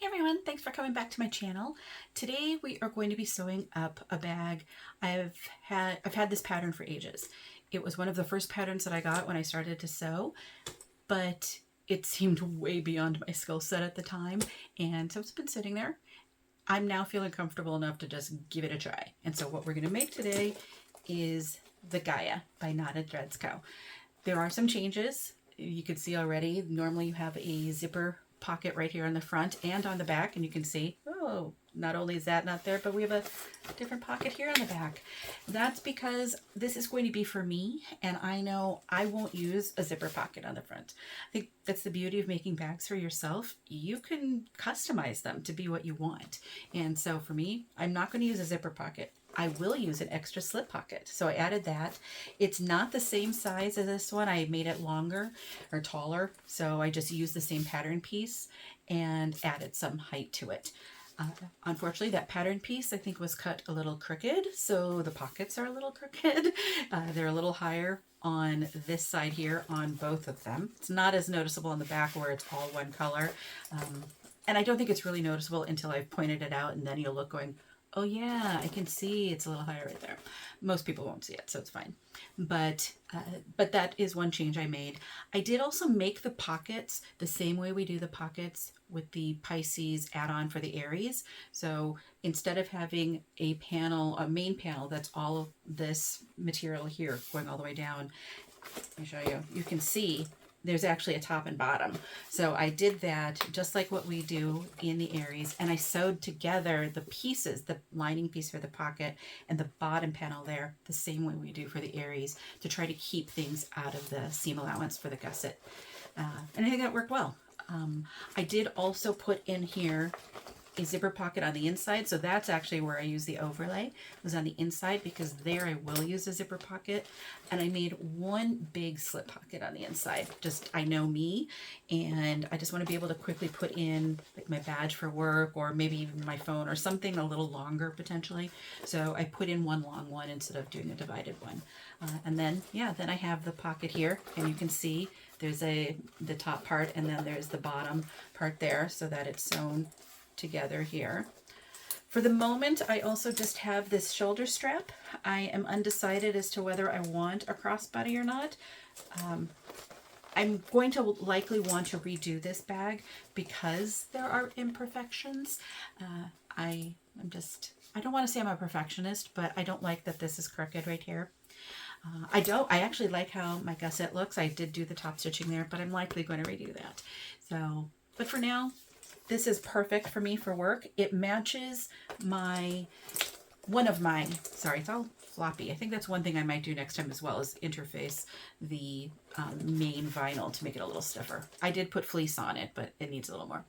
Hey everyone, thanks for coming back to my channel. Today we are going to be sewing up a bag. I've had this pattern for ages. It was one of the first patterns that I got when I started to sew, but it seemed way beyond my skill set at the time, and so it's been sitting there. I'm now feeling comfortable enough to just give it a try. And so what we're going to make today is the Gaia by Knotted Threads Co. There are some changes. You can see already, normally you have a zipper pocket right here on the front and on the back, and you can see, oh, not only is that not there, but we have a different pocket here on the back. That's because this is going to be for me, and I know I won't use a zipper pocket on the front. I think that's the beauty of making bags for yourself. You can customize them to be what you want. And so for me, I'm not going to use a zipper pocket. I will use an extra slip pocket. So I added that. It's not the same size as this one. I made it longer or taller. So I just used the same pattern piece and added some height to it. Unfortunately, that pattern piece I think was cut a little crooked. So the pockets are a little crooked. They're a little higher on this side here on both of them. It's not as noticeable on the back where it's all one color. And I don't think it's really noticeable until I've pointed it out, and then you'll look going, oh yeah, I can see it's a little higher right there. Most people won't see it, so it's fine. But that is one change I made. I did also make the pockets the same way we do the pockets with the Pisces add-on for the Aries. So instead of having a panel, a main panel that's all of this material here going all the way down, let me show you. You can see there's actually a top and bottom. So I did that just like what we do in the Aries, and I sewed together the pieces, the lining piece for the pocket and the bottom panel there, the same way we do for the Aries, to try to keep things out of the seam allowance for the gusset. And I think that worked well. I did also put in here a zipper pocket on the inside, so that's actually where I use the overlay, was on the inside, because there I will use a zipper pocket. And I made one big slip pocket on the inside. Just, I know me, and I just want to be able to quickly put in like my badge for work, or maybe even my phone, or something a little longer potentially. So I put in one long one instead of doing a divided one. And then, yeah, then I have the pocket here, and you can see there's the top part, and then there's the bottom part there, so that it's sewn together here. For the moment, I also just have this shoulder strap. I am undecided as to whether I want a crossbody or not. I'm going to likely want to redo this bag because there are imperfections. I don't want to say I'm a perfectionist, but I don't like that this is crooked right here. I actually like how my gusset looks. I did do the top stitching there, but I'm likely going to redo that. So, but for now, this is perfect for me for work. It matches sorry, it's all floppy. I think that's one thing I might do next time as well, is interface the main vinyl to make it a little stiffer. I did put fleece on it, but it needs a little more.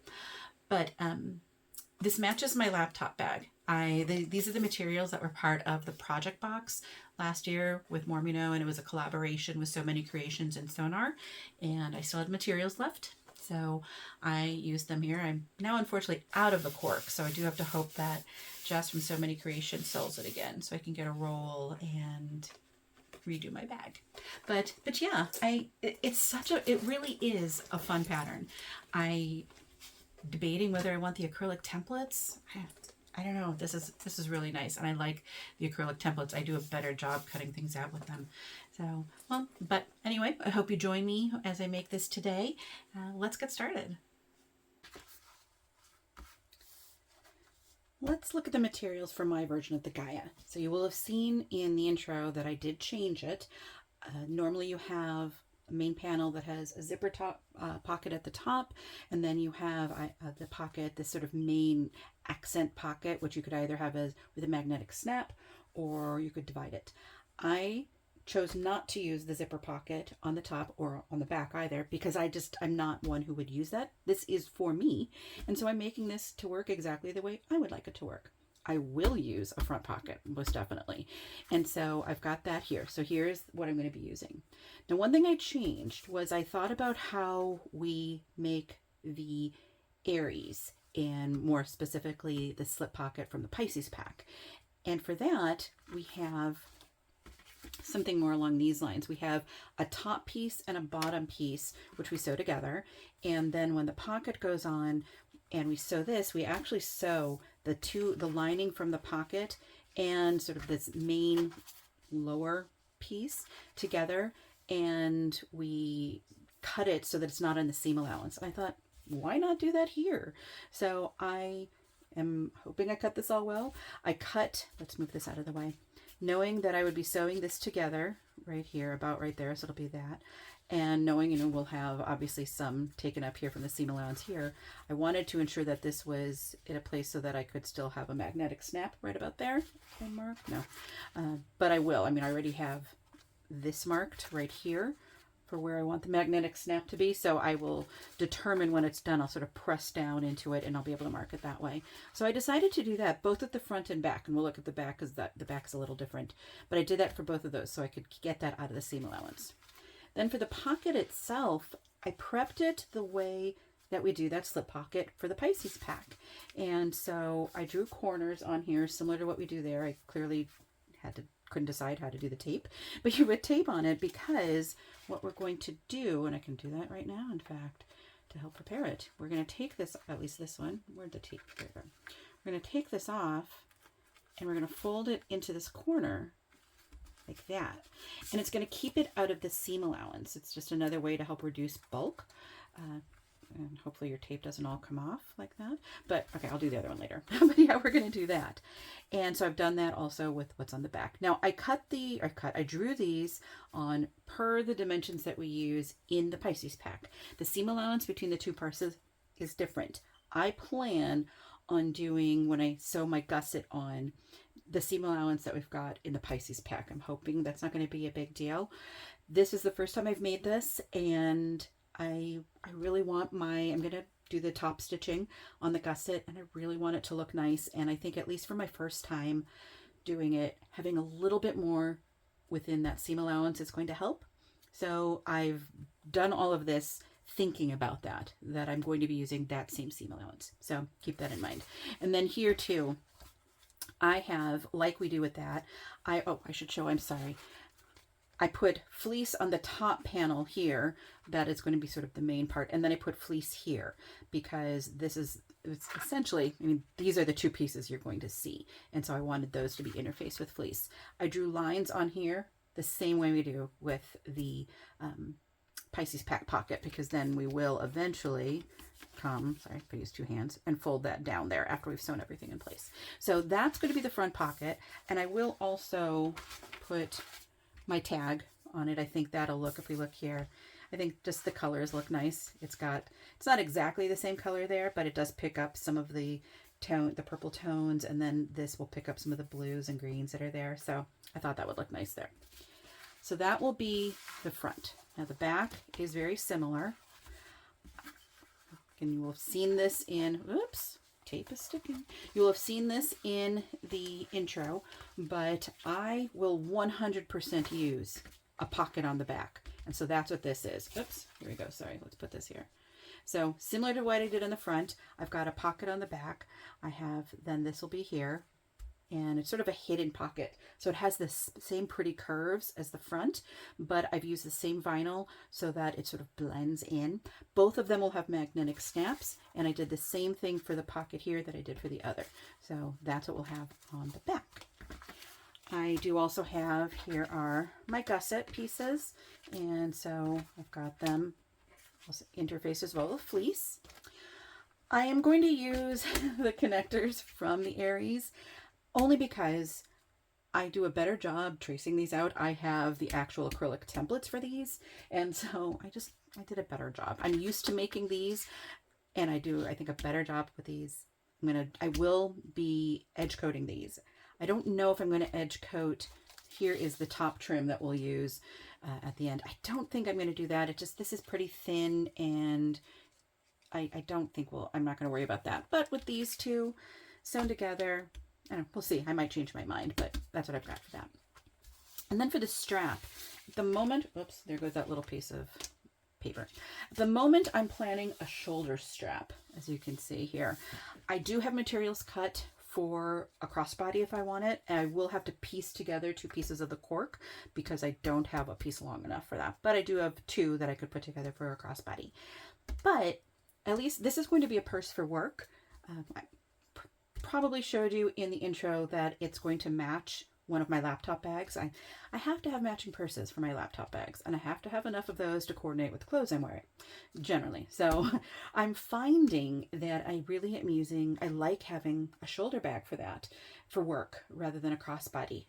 But this matches my laptop bag. These are the materials that were part of the project box last year with Mormino, and it was a collaboration with So Many Creations and Sonar, and I still had materials left. So I used them here. I'm now unfortunately out of the cork, so I do have to hope that Jess from So Many Creations sells it again, so I can get a roll and redo my bag. But yeah, it really is a fun pattern. Debating whether I want the acrylic templates. I don't know. This is really nice, and I like the acrylic templates. I do a better job cutting things out with them. So, well, but anyway, I hope you join me as I make this today. Let's get started. Let's look at the materials for my version of the Gaia. So you will have seen in the intro that I did change it. Normally you have a main panel that has a zipper top pocket at the top, and then you have the pocket, this sort of main accent pocket, which you could either have with a magnetic snap, or you could divide it. I chose not to use the zipper pocket on the top or on the back either, because I'm not one who would use that. This is for me, and so I'm making this to work exactly the way I would like it to work. I will use a front pocket, most definitely. And so I've got that here. So here's what I'm going to be using. Now, one thing I changed was I thought about how we make the Aries, and more specifically the slip pocket from the Pisces pack. And for that, we have something more along these lines. We have a top piece and a bottom piece, which we sew together. And then when the pocket goes on, and we sew this, we actually sew the lining from the pocket and sort of this main lower piece together, and we cut it so that it's not on the seam allowance. And I thought, why not do that here? So I am hoping I cut this all well. I cut, let's move this out of the way, knowing that I would be sewing this together right here, about right there, so it'll be that. And knowing, you know, we'll have obviously some taken up here from the seam allowance here, I wanted to ensure that this was in a place so that I could still have a magnetic snap right about there. Can I mark? No. But I will. I mean, I already have this marked right here for where I want the magnetic snap to be. So I will determine when it's done. I'll sort of press down into it and I'll be able to mark it that way. So I decided to do that both at the front and back. And we'll look at the back because the back is a little different. But I did that for both of those so I could get that out of the seam allowance. Then for the pocket itself, I prepped it the way that we do that slip pocket for the Pisces pack. And so I drew corners on here similar to what we do there. I clearly couldn't decide how to do the tape, but you would tape on it because what we're going to do, and I can do that right now, in fact, to help prepare it, we're going to take this, at least this one, where'd the tape go? We're going to take this off and we're going to fold it into this corner like that. And it's going to keep it out of the seam allowance. It's just another way to help reduce bulk. And hopefully your tape doesn't all come off like that. But okay, I'll do the other one later. But yeah, we're going to do that. And so I've done that also with what's on the back. Now I drew these on per the dimensions that we use in the Pisces pack. The seam allowance between the two parses is different. I plan on doing, when I sew my gusset on, the seam allowance that we've got in the Pisces pack. I'm hoping that's not going to be a big deal. This is the first time I've made this, and I really want I'm going to do the top stitching on the gusset, and I really want it to look nice. And I think at least for my first time doing it, having a little bit more within that seam allowance is going to help. So I've done all of this thinking about that I'm going to be using that same seam allowance. So keep that in mind. And then here too, I have, like we do with that, I should show, I'm sorry. I put fleece on the top panel here. That is going to be sort of the main part. And then I put fleece here because it's essentially, I mean, these are the two pieces you're going to see. And so I wanted those to be interfaced with fleece. I drew lines on here the same way we do with the Pisces pack pocket, because then we will eventually sorry, I use two hands, and fold that down there after we've sewn everything in place. So that's going to be the front pocket. And I will also put my tag on it. I think that'll look, if we look here, I think just the colors look nice. It's not exactly the same color there, but it does pick up some of the purple tones, and then this will pick up some of the blues and greens that are there. So I thought that would look nice there. So that will be the front. Now the back is very similar. And you will have seen this in, oops, tape is sticking. You will have seen this in the intro, but I will 100% use a pocket on the back. And so that's what this is. Oops, here we go. Sorry, let's put this here. So similar to what I did in the front, I've got a pocket on the back. Then this will be here. And it's sort of a hidden pocket. So it has the same pretty curves as the front, but I've used the same vinyl so that it sort of blends in. Both of them will have magnetic snaps, and I did the same thing for the pocket here that I did for the other. So that's what we'll have on the back. I do also have, here are my gusset pieces, and so I've got them interfaced as well with fleece. I am going to use the connectors from the Aries, only because I do a better job tracing these out. I have the actual acrylic templates for these, and so I did a better job. I'm used to making these, and I think, a better job with these. I will be edge coating these. I don't know if I'm going to edge coat. Here is the top trim that we'll use at the end. I don't think I'm going to do that. This is pretty thin, and I don't think I'm not going to worry about that. But with these two sewn together, I don't know, we'll see. I might change my mind, but that's what I've got for that. And then for the strap, at the moment, oops, there goes that little piece of paper. At the moment, I'm planning a shoulder strap, as you can see here. I do have materials cut for a crossbody if I want it, and I will have to piece together two pieces of the cork because I don't have a piece long enough for that. But I do have two that I could put together for a crossbody. But at least this is going to be a purse for work. I probably showed you in the intro that it's going to match one of my laptop bags. I have to have matching purses for my laptop bags, and I have to have enough of those to coordinate with the clothes I'm wearing, generally. So I'm finding that I really am I like having a shoulder bag for that, for work, rather than a crossbody.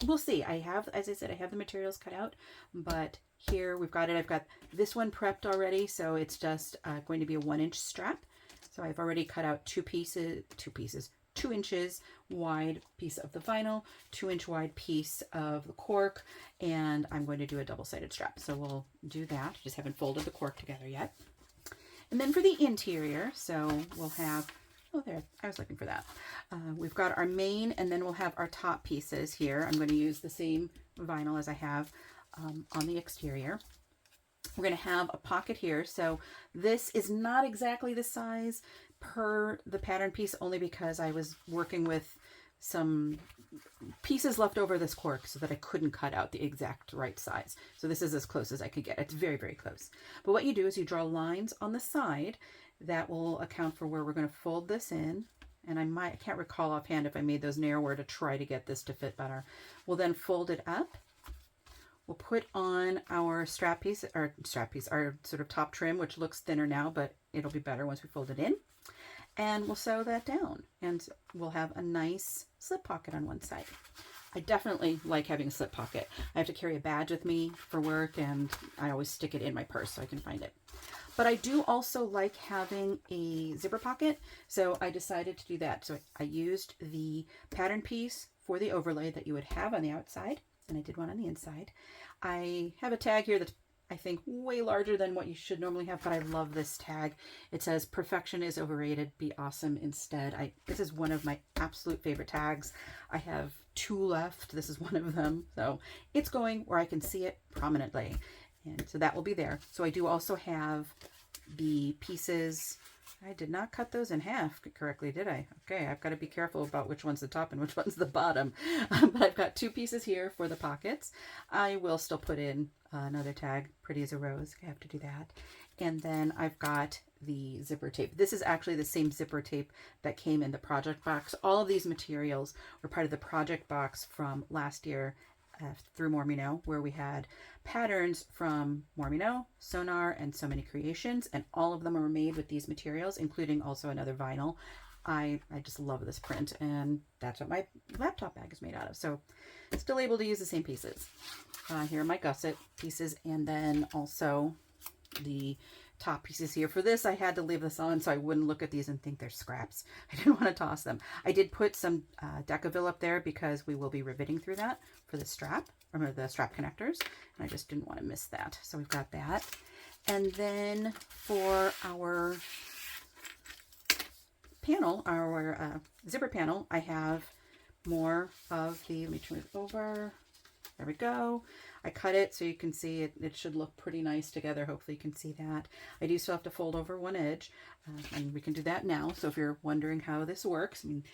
We'll see. As I said, I have the materials cut out, but here we've got it. I've got this one prepped already, so it's just going to be a 1-inch strap. So I've already cut out 2 inches wide piece of the vinyl, 2-inch wide piece of the cork, and I'm going to do a double-sided strap. So we'll do that. Just haven't folded the cork together yet. And then for the interior, so we'll have, oh there, I was looking for that. We've got our main, and then we'll have our top pieces here. I'm going to use the same vinyl as I have on the exterior. We're going to have a pocket here. So this is not exactly the size per the pattern piece, only because I was working with some pieces left over this cork so that I couldn't cut out the exact right size. So this is as close as I could get. It's very, very close. But what you do is you draw lines on the side that will account for where we're going to fold this in. And I can't recall offhand if I made those narrower to try to get this to fit better. We'll then fold it up. We'll put on our our sort of top trim, which looks thinner now, but it'll be better once we fold it in. And we'll sew that down, and we'll have a nice slip pocket on one side. I definitely like having a slip pocket. I have to carry a badge with me for work, and I always stick it in my purse so I can find it. But I do also like having a zipper pocket, so I decided to do that. So I used the pattern piece for the overlay that you would have on the outside, and I did one on the inside. I have a tag here that's, I think, way larger than what you should normally have, but I love this tag. It says, "Perfection is overrated, be awesome instead." This is one of my absolute favorite tags. I have 2 left. This is one of them. So it's going where I can see it prominently. And so that will be there. So I do also have the pieces. I did not cut those in half correctly, did I? Okay, I've got to be careful about which one's the top and which one's the bottom. But I've got 2 pieces here for the pockets. I will still put in another tag, "Pretty as a Rose." I have to do that. And then I've got the zipper tape. This is actually the same zipper tape that came in the project box. All of these materials were part of the project box from last year through More Me Know, where we had patterns from More Me Know, Sonar, and So Many Creations, and all of them are made with these materials, including also another vinyl. I just love this print, and that's what my laptop bag is made out of. So still able to use the same pieces. Here are my gusset pieces, and then also the top pieces here. For this, I had to leave this on so I wouldn't look at these and think they're scraps. I didn't want to toss them. I did put some Decaville up there because we will be riveting through that for the strap, or the strap connectors, and I just didn't want to miss that. So we've got that. And then for our panel, our zipper panel, I have more of the, let me turn it over. There we go. I cut it so you can see it. It should look pretty nice together. Hopefully you can see that. I do still have to fold over one edge, and we can do that now. So if you're wondering how this works, I mean,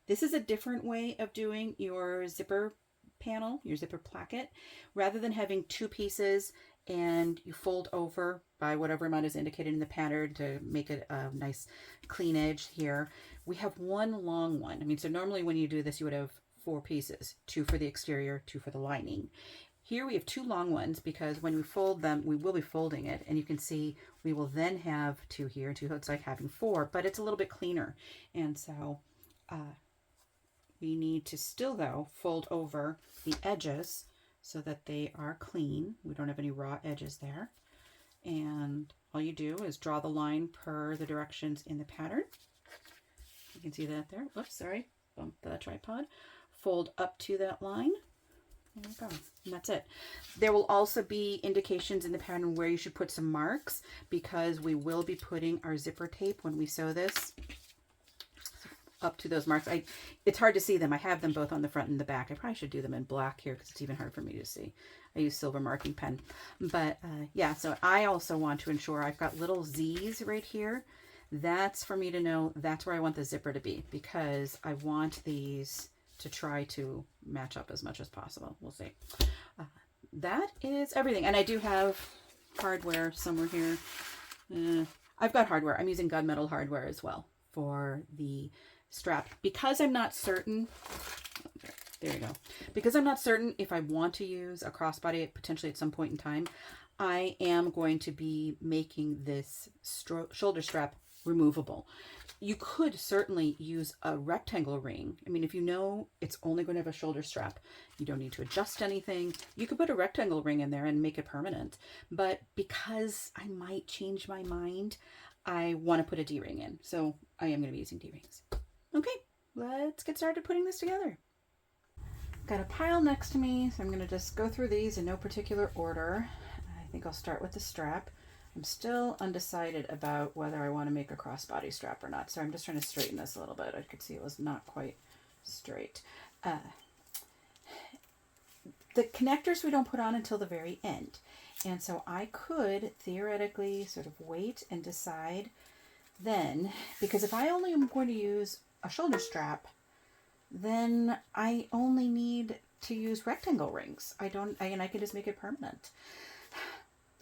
this is a different way of doing your zipper panel, your zipper placket. Rather than having 2 pieces and you fold over by whatever amount is indicated in the pattern to make it a nice clean edge here, we have one long one. I mean, so normally when you do this, you would have 4 pieces, 2 for the exterior, 2 for the lining. Here we have 2 long ones because when we fold them, we will be folding it, and you can see we will then have 2 here, 2. It's like having 4, but it's a little bit cleaner. And so we need to still, though, fold over the edges so that they are clean. We don't have any raw edges there. And all you do is draw the line per the directions in the pattern. You can see that there. Whoops, sorry, bumped the tripod. Fold up to that line. There we go. And that's it. There will also be indications in the pattern where you should put some marks, because we will be putting our zipper tape when we sew this up to those marks. It's hard to see them. I have them both on the front and the back. I probably should do them in black here because it's even hard for me to see. I use silver marking pen. But yeah, so I also want to ensure I've got little Z's right here. That's for me to know that's where I want the zipper to be, because I want these to try to match up as much as possible. We'll see. That is everything. And I do have hardware somewhere here. I've got hardware. I'm using gunmetal hardware as well for the strap. Because I'm not certain, there you go. Because I'm not certain if I want to use a crossbody potentially at some point in time, I am going to be making this shoulder strap removable. You could certainly use a rectangle ring. I mean, if you know it's only going to have a shoulder strap, you don't need to adjust anything. You could put a rectangle ring in there and make it permanent. But because I might change my mind, I want to put a D-ring in. So I am going to be using D-rings. Okay, let's get started putting this together. Got a pile next to me, so I'm going to just go through these in no particular order. I think I'll start with the strap. I'm still undecided about whether I want to make a crossbody strap or not, so I'm just trying to straighten this a little bit. I could see it was not quite straight. The connectors we don't put on until the very end, and so I could theoretically sort of wait and decide then, because if I only am going to use a shoulder strap, then I only need to use rectangle rings. I can just make it permanent.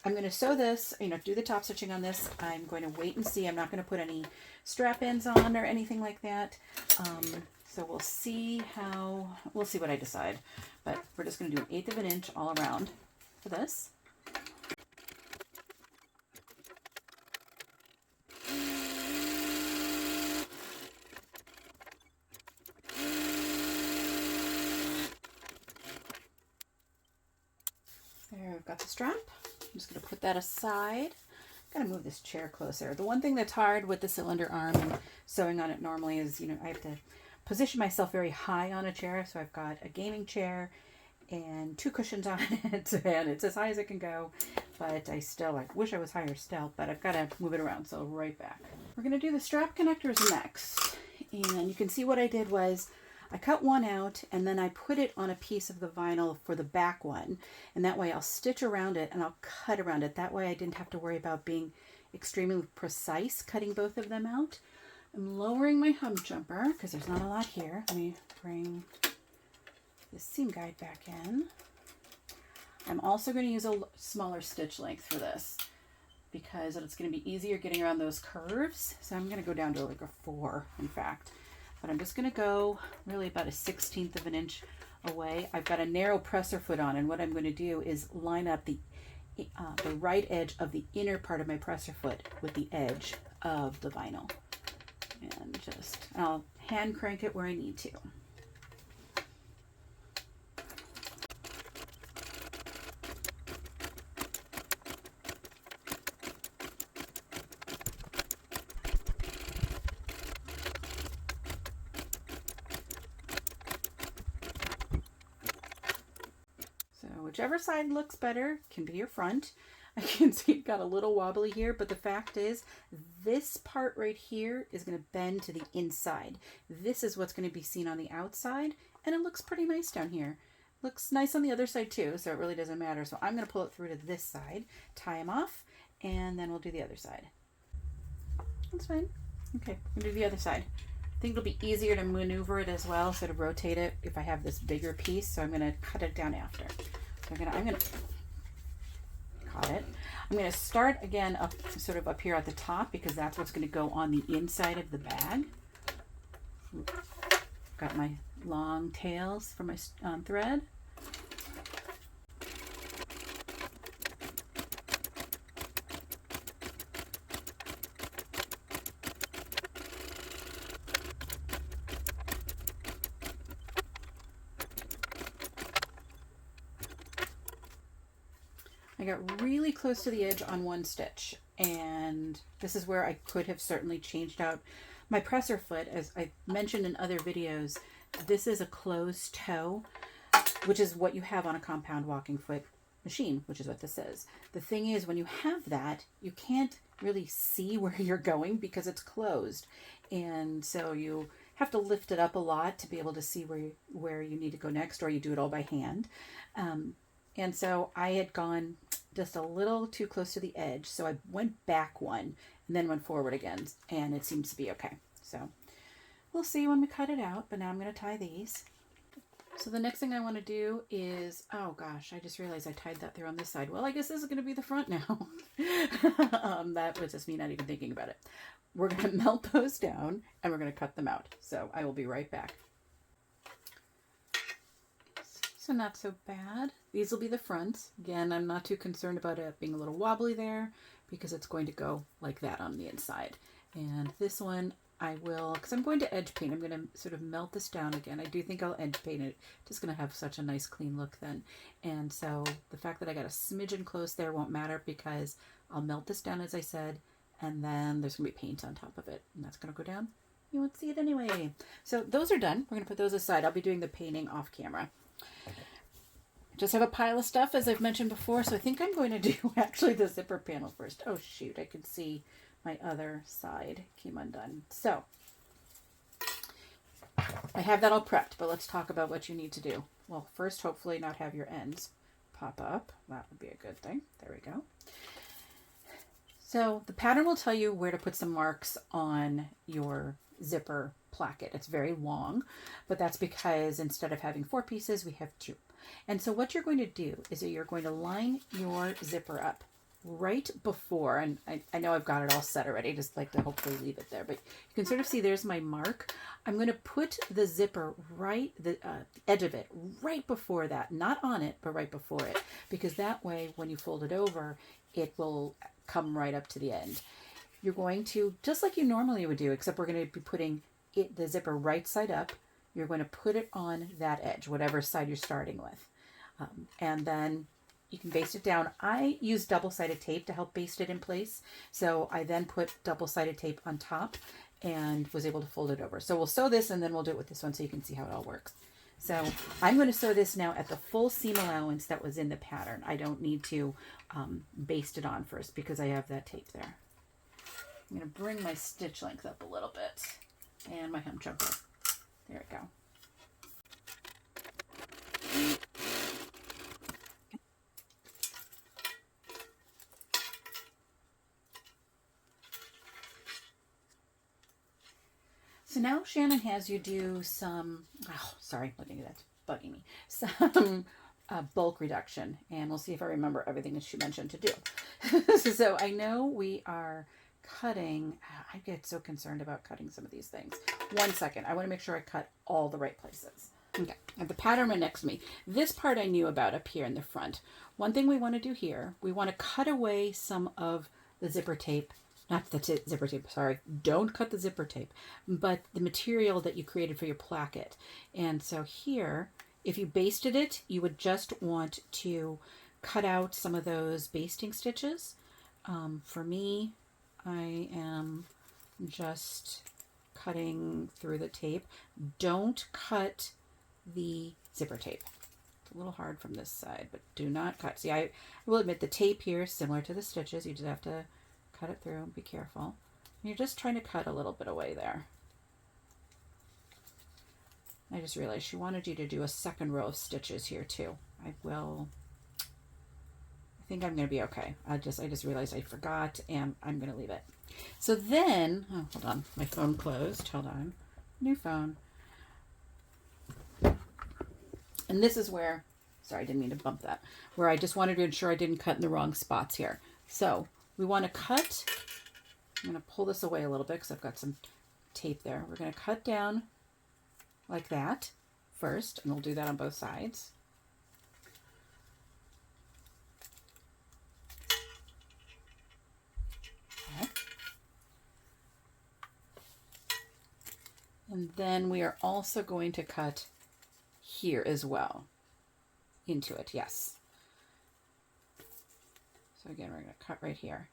I'm going to sew this, do the top stitching on this. I'm going to wait and see. I'm not going to put any strap ends on or anything like that. So we'll see what I decide. But we're just going to do 1/8 of an inch all around for this. There, I've got the strap. I'm just going to put that aside. Got to move this chair closer. The one thing that's hard with the cylinder arm and sewing on it normally is, I have to position myself very high on a chair. So I've got a gaming chair and 2 cushions on it, and it's as high as it can go. But I wish I was higher still, but I've got to move it around. So right back. We're going to do the strap connectors next. And you can see what I did was I cut one out and then I put it on a piece of the vinyl for the back one. And that way I'll stitch around it and I'll cut around it. That way I didn't have to worry about being extremely precise cutting both of them out. I'm lowering my hump jumper because there's not a lot here. Let me bring the seam guide back in. I'm also going to use a smaller stitch length for this because it's going to be easier getting around those curves. So I'm going to go down to like a 4, in fact. But I'm just going to go really about a 1/16 of an inch away. I've got a narrow presser foot on, and what I'm going to do is line up the right edge of the inner part of my presser foot with the edge of the vinyl. And I'll hand crank it where I need to. Whichever side looks better can be your front. I can see it got a little wobbly here, but the fact is this part right here is going to bend to the inside. This is what's going to be seen on the outside, and it looks pretty nice down here. Looks nice on the other side too, so it really doesn't matter. So I'm going to pull it through to this side, tie them off, and then we'll do the other side. That's fine. Okay, we'll do the other side. I think it'll be easier to maneuver it as well, so to rotate it if I have this bigger piece, so I'm going to cut it down after. So I'm gonna got it. I'm gonna start again up here at the top because that's what's gonna go on the inside of the bag. Got my long tails for my thread. I got really close to the edge on one stitch, and this is where I could have certainly changed out my presser foot. As I mentioned in other videos, this is a closed toe, which is what you have on a compound walking foot machine, which is what this is. The thing is, when you have that, you can't really see where you're going because it's closed, and so you have to lift it up a lot to be able to see where you need to go next, or you do it all by hand. And so I had gone just a little too close to the edge, so I went back one and then went forward again, and it seems to be okay. So we'll see when we cut it out, but now I'm going to tie these. So the next thing I want to do is, oh gosh, I just realized I tied that there on this side. Well, I guess this is going to be the front now. That was just me not even thinking about it. We're going to melt those down and we're going to cut them out. So I will be right back. So not so bad. These will be the fronts. Again, I'm not too concerned about it being a little wobbly there because it's going to go like that on the inside. And this one I will, because I'm going to edge paint, I'm going to sort of melt this down again. I do think I'll edge paint it. Just going to have such a nice clean look then. And so the fact that I got a smidgen close there won't matter because I'll melt this down as I said, and then there's going to be paint on top of it. And that's going to go down. You won't see it anyway. So those are done. We're going to put those aside. I'll be doing the painting off camera. Just have a pile of stuff, as I've mentioned before, so I think I'm going to do actually the zipper panel first. Oh shoot, I can see my other side came undone. So I have that all prepped, but let's talk about what you need to do. Well, first, hopefully not have your ends pop up. That would be a good thing. There we go. So the pattern will tell you where to put some marks on your zipper placket. It's very long, but that's because instead of having 4 pieces, we have 2. And so what you're going to do is that you're going to line your zipper up right before, and I know I've got it all set already, just like to hopefully leave it there, but you can sort of see there's my mark. I'm going to put the zipper right, the edge of it right before that, not on it, but right before it, because that way when you fold it over, it will come right up to the end. You're going to, just like you normally would do, except we're going to be putting the zipper right side up. You're going to put it on that edge, whatever side you're starting with. And then you can baste it down. I use double-sided tape to help baste it in place. So I then put double-sided tape on top and was able to fold it over. So we'll sew this and then we'll do it with this one so you can see how it all works. So I'm going to sew this now at the full seam allowance that was in the pattern. I don't need to baste it on first because I have that tape there. I'm going to bring my stitch length up a little bit and my hem choker. There we go. So now Shannon has you do some, oh, sorry, looking at that's bugging me, some bulk reduction. And we'll see if I remember everything that she mentioned to do. So I know we are cutting, I get so concerned about cutting some of these things. 1 second, I want to make sure I cut all the right places. Okay, I have the pattern right next to me. This part I knew about up here in the front. One thing we want to do here, we want to cut away some of the zipper tape. Not the zipper tape, sorry. Don't cut the zipper tape, but the material that you created for your placket. And so here, if you basted it, you would just want to cut out some of those basting stitches. For me, I am just cutting through the tape. Don't cut the zipper tape. It's a little hard from this side, but do not cut. See, I will admit the tape here is similar to the stitches. You just have to cut it through and be careful. You're just trying to cut a little bit away there. I just realized she wanted you to do a second row of stitches here too. I think I'm going to be okay. I just realized I forgot and I'm going to leave it. So then, oh, hold on, my phone closed. Hold on, new phone. And this is where, sorry, I didn't mean to bump that, where I just wanted to ensure I didn't cut in the wrong spots here. So we want to cut, I'm going to pull this away a little bit because I've got some tape there. We're going to cut down like that first, and we'll do that on both sides. Okay. And then we are also going to cut here as well into it, yes. So again, we're going to cut right here.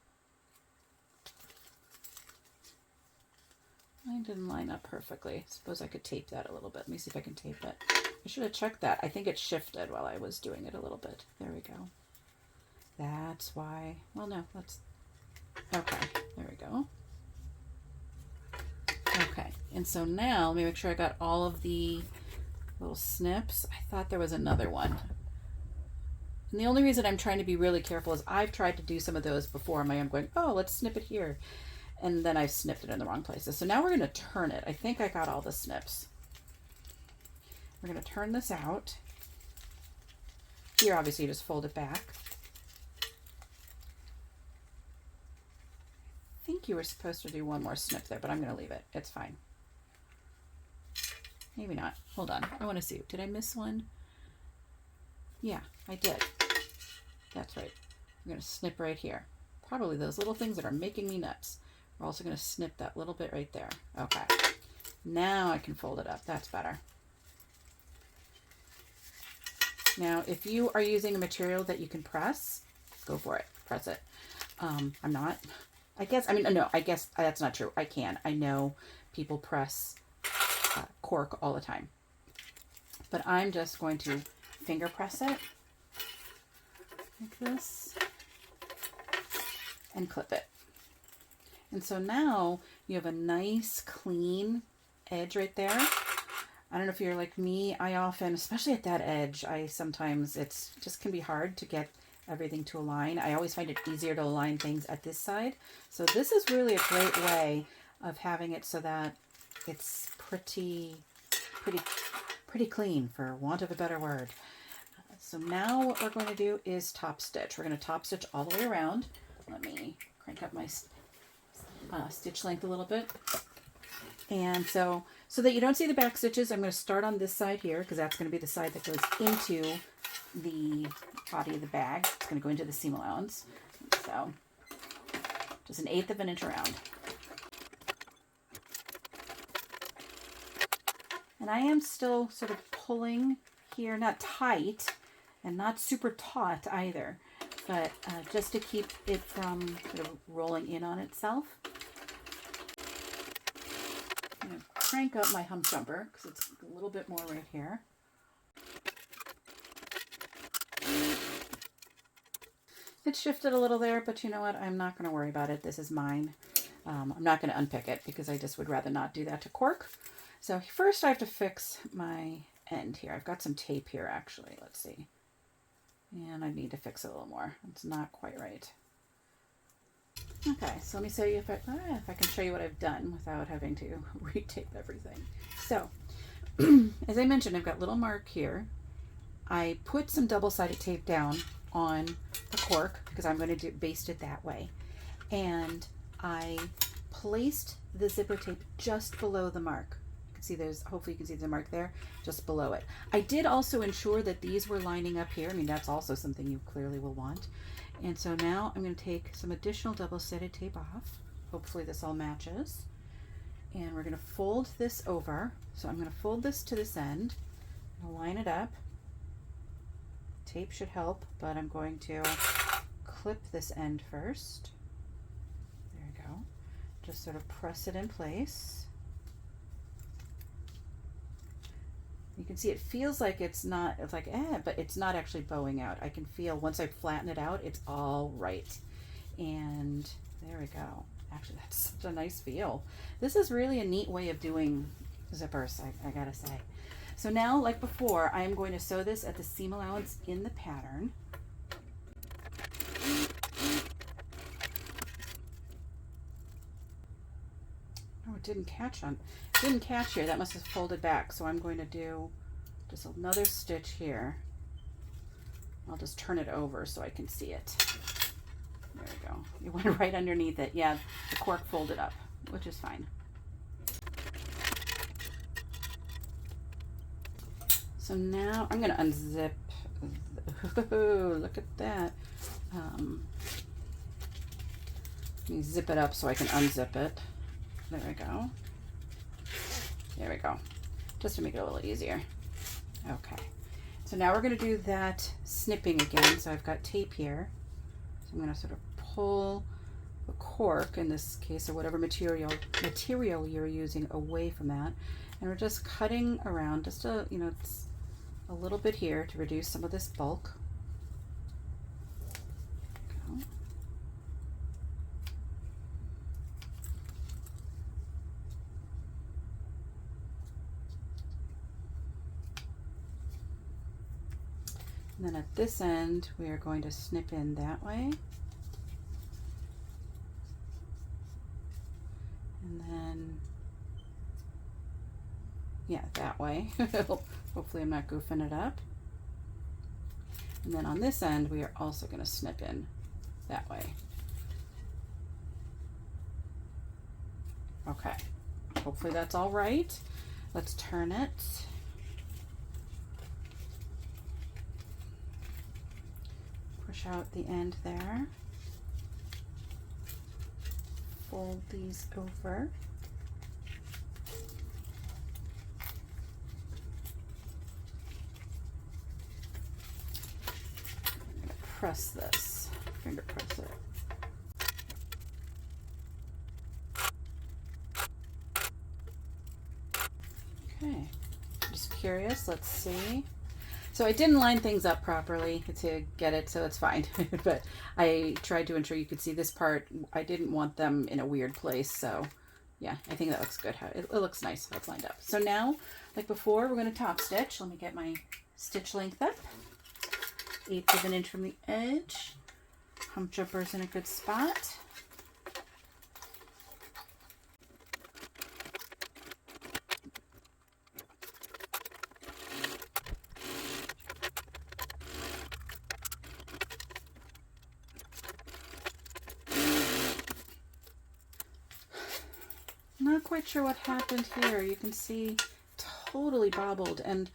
I didn't line up perfectly. Suppose I could tape that a little bit. Let me see if I can tape it. I should have checked that. I think it shifted while I was doing it a little bit. There we go. That's why. Well, no, let's. Okay, there we go. Okay, and so now let me make sure I got all of the little snips. I thought there was another one. And the only reason I'm trying to be really careful is I've tried to do some of those before on my own, going, oh, let's snip it here. And then I've snipped it in the wrong places. So now we're going to turn it. I think I got all the snips. we're going to turn this out. Here, obviously, you just fold it back. I think you were supposed to do one more snip there, but I'm going to leave it. It's fine. Maybe not. Hold on. I want to see. Did I miss one? Yeah, I did. That's right. I'm going to snip right here. Probably those little things that are making me nuts. We're also going to snip that little bit right there. Okay. Now I can fold it up. That's better. Now, if you are using a material that you can press, go for it. Press it. I'm not. I guess that's not true. I can. I know people press cork all the time. But I'm just going to finger press it like this and clip it. And so now you have a nice clean edge right there. I don't know if you're like me. I often, especially at that edge, sometimes it's just can be hard to get everything to align. I always find it easier to align things at this side. So this is really a great way of having it so that it's pretty clean, for want of a better word. So now what we're going to do is top stitch. We're going to top stitch all the way around. Let me crank up my stitch length a little bit. And so that you don't see the back stitches, I'm going to start on this side here, because that's going to be the side that goes into the body of the bag. It's going to go into the seam allowance. So just 1/8 of an inch around. And I am still sort of pulling here, not tight and not super taut either, but just to keep it from sort of rolling in on itself. I'm going to crank up my hump jumper because it's a little bit more right here. It shifted a little there, but you know what? I'm not going to worry about it. This is mine. I'm not going to unpick it because I just would rather not do that to cork. So first I have to fix my end here. I've got some tape here actually. Let's see. And I need to fix it a little more. It's not quite right. Okay, so let me show you if I can show you what I've done without having to retape everything. So, as I mentioned, I've got a little mark here. I put some double-sided tape down on the cork because I'm going to baste it that way. And I placed the zipper tape just below the mark. See, hopefully you can see the mark there just below it. I did also ensure that these were lining up here. I mean, that's also something you clearly will want. And so now I'm going to take some additional double-sided tape off. Hopefully this all matches. And we're going to fold this over. So I'm going to fold this to this end. I'll line it up. Tape should help, but I'm going to clip this end first. There we go. Just sort of press it in place. You can see it feels like it's like, but it's not actually bowing out. I can feel once I flatten it out, it's all right. And there we go. Actually, that's such a nice feel. This is really a neat way of doing zippers, I gotta say. So now, like before, I am going to sew this at the seam allowance in the pattern. Oh, it didn't catch here. That must have folded back. So I'm going to do just another stitch here. I'll just turn it over so I can see it. There we go. It went right underneath it. Yeah, the cork folded up, which is fine. So now I'm going to unzip. Oh, look at that. Let me zip it up so I can unzip it. There we go. There we go. Just to make it a little easier. Okay. So now we're going to do that snipping again. So I've got tape here. So I'm going to sort of pull the cork, in this case, or whatever material you're using, away from that. And we're just cutting around just it's a little bit here to reduce some of this bulk. Go. And then at this end, we are going to snip in that way. And then Yeah, that way. Hopefully I'm not goofing it up. And then on this end, we are also going to snip in that way. Okay, hopefully that's all right. Let's turn it. Push out the end there. Fold these over. Press this, finger press it. Okay, just curious, let's see. So I didn't line things up properly to get it, so it's fine. But I tried to ensure you could see this part. I didn't want them in a weird place, so yeah, I think that looks good. It looks nice how it's lined up. So now, like before, we're going to top stitch. Let me get my stitch length up. 1/8 of an inch from the edge. Hump jumper's in a good spot. Not quite sure what happened here. You can see totally bobbled, and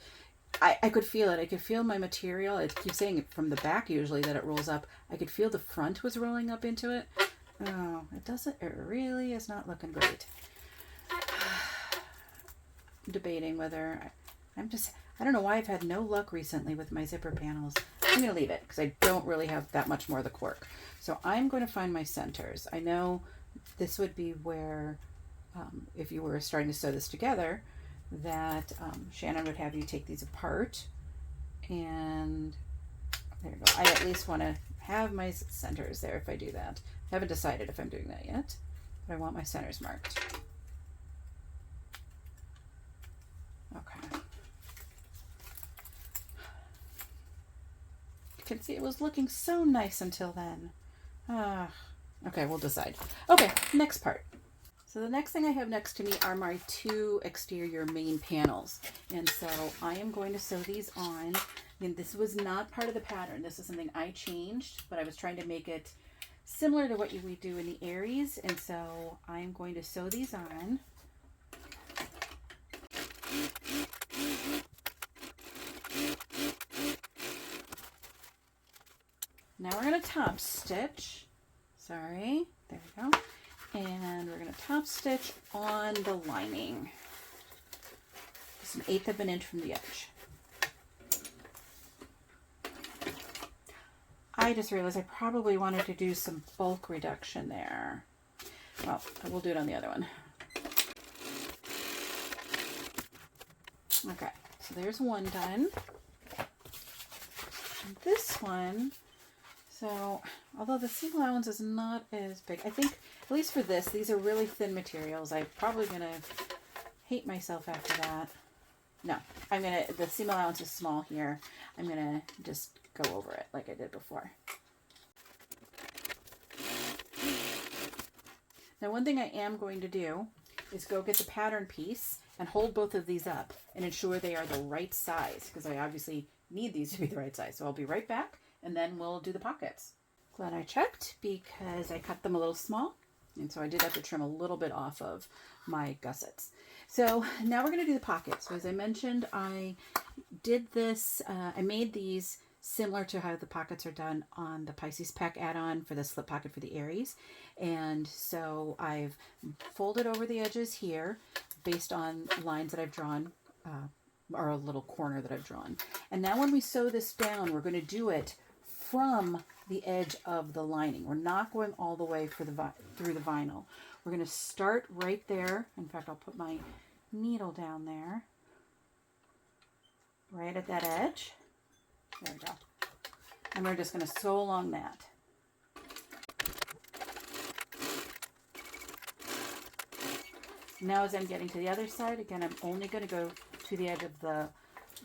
I could feel it. I could feel my material. I keep saying it from the back usually that it rolls up. I could feel the front was rolling up into it. Oh, it doesn't. It really is not looking great. I'm debating whether I don't know why I've had no luck recently with my zipper panels. I'm going to leave it because I don't really have that much more of the cork. So I'm going to find my centers. I know this would be where, if you were starting to sew this together, that Shannon would have you take these apart, and there you go. I at least want to have my centers there if I do that. I haven't decided if I'm doing that yet, but I want my centers marked. Okay. You can see it was looking so nice until then. Okay, we'll decide. Okay, next part. So the next thing I have next to me are my 2 exterior main panels. And so I am going to sew these on. And this was not part of the pattern. This is something I changed, but I was trying to make it similar to what we do in the Aries. And so I'm going to sew these on. Now we're going to top stitch. Sorry, there we go. And we're going to top stitch on the lining. Just 1/8 of an inch from the edge. I just realized I probably wanted to do some bulk reduction there. Well, we'll do it on the other one. Okay, so there's one done. And this one, so although the seam allowance is not as big, I think, at least for this, these are really thin materials. I'm probably going to hate myself after that. No, the seam allowance is small here. I'm going to just go over it like I did before. Now, one thing I am going to do is go get the pattern piece and hold both of these up and ensure they are the right size, because I obviously need these to be the right size. So I'll be right back, and then we'll do the pockets. Glad I checked, because I cut them a little small. And so I did have to trim a little bit off of my gussets. So now we're going to do the pockets. So as I mentioned, I did this, I made these similar to how the pockets are done on the Pisces Pack add-on for the slip pocket for the Aries. And so I've folded over the edges here based on lines that I've drawn, or a little corner that I've drawn. And now when we sew this down, we're going to do it from the edge of the lining. We're not going all the way through the vinyl. We're going to start right there. In fact, I'll put my needle down there, right at that edge. There we go. And we're just going to sew along that. Now as I'm getting to the other side, again, I'm only going to go to the edge of the